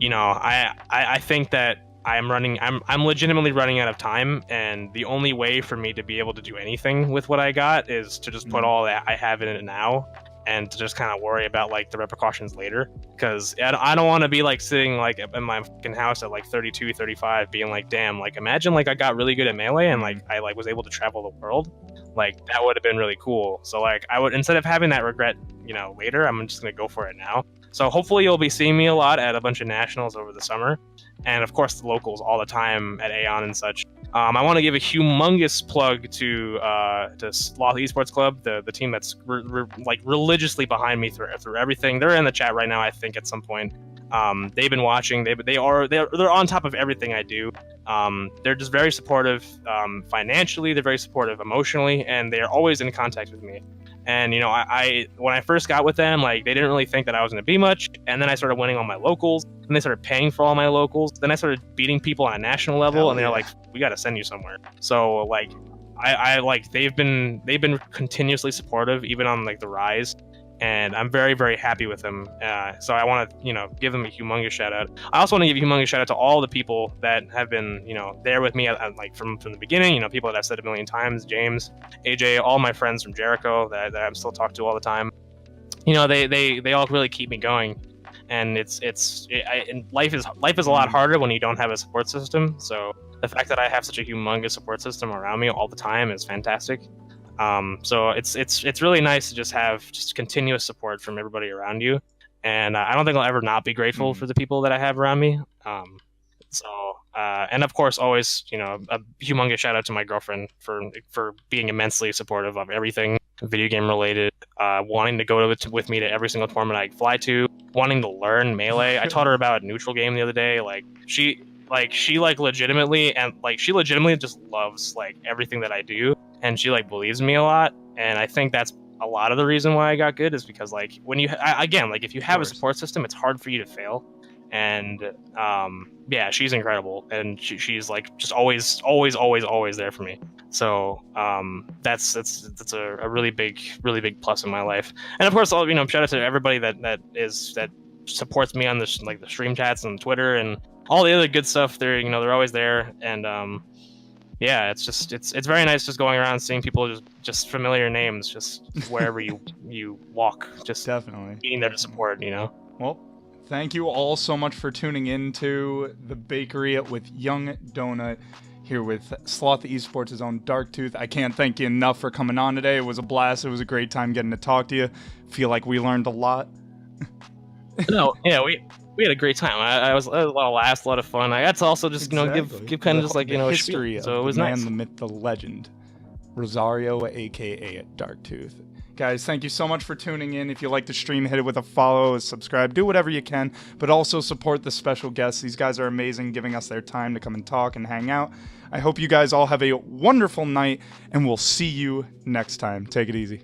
Speaker 2: I think that I'm legitimately running out of time, and the only way for me to be able to do anything with what I got is to just put all that I have in it now, and to just kind of worry about like the repercussions later, because I don't want to be like sitting like in my fucking house at like 32, 35 being like, damn, like imagine like I got really good at Melee and like I like was able to travel the world. Like that would have been really cool. So like I would, instead of having that regret later, I'm just gonna go for it now. So hopefully you'll be seeing me a lot at a bunch of nationals over the summer, and of course the locals all the time at Aeon and such. I want to give a humongous plug to Sloth Esports Club, the team that's like religiously behind me through everything. They're in the chat right now, I think, at some point. They've been watching. They're on top of everything I do. They're just very supportive financially. They're very supportive emotionally, and they are always in contact with me. And I when I first got with them, like they didn't really think that I was going to be much, and then I started winning all my locals, and they started paying for all my locals. Then I started beating people on a national level, and they're like, "We got to send you somewhere." So like, I like they've been continuously supportive, even on like the rise, and I'm very, very happy with them. So I want to give them a humongous shout out. I also want to give a humongous shout out to all the people that have been there with me like from the beginning. People that I've said a million times, James, AJ, all my friends from Jericho that I'm still talking to all the time. They all really keep me going, and life is a lot harder when you don't have a support system. So the fact that I have such a humongous support system around me all the time is fantastic. So it's really nice to just have continuous support from everybody around you, and I don't think I'll ever not be grateful for the people that I have around me. And of course, always a humongous shout out to my girlfriend for being immensely supportive of everything video game related, wanting to go with me to every single tournament I fly to, wanting to learn Melee. I taught her about neutral game the other day. She legitimately just loves like everything that I do, and she like believes in me a lot. And I think that's a lot of the reason why I got good, is because like when if you have a support system, it's hard for you to fail. And she's incredible, and she's like just always there for me. So that's a really big plus in my life. And of course, shout out to everybody that supports me on the stream chats and Twitter and all the other good stuff. They're always there. And it's very nice just going around seeing people just familiar names just wherever you walk, just
Speaker 1: definitely
Speaker 2: being there to support.
Speaker 1: Well, thank you all so much for tuning in to The Bakery with YungD0nut, here with Sloth Esports' own Darktooth. I can't thank you enough for coming on today. It was a blast. It was a great time getting to talk to you. Feel like we learned a lot.
Speaker 2: No, yeah, we had a great time. I was a lot of laughs, a lot of fun. I got to also just give kind of just like
Speaker 1: a history
Speaker 2: so it was
Speaker 1: the man,
Speaker 2: nice.
Speaker 1: The myth, the legend, Rosario, aka Darktooth. Guys, thank you so much for tuning in. If you like the stream, hit it with a follow, a subscribe, do whatever you can, but also support the special guests. These guys are amazing, giving us their time to come and talk and hang out. I hope you guys all have a wonderful night, and we'll see you next time. Take it easy.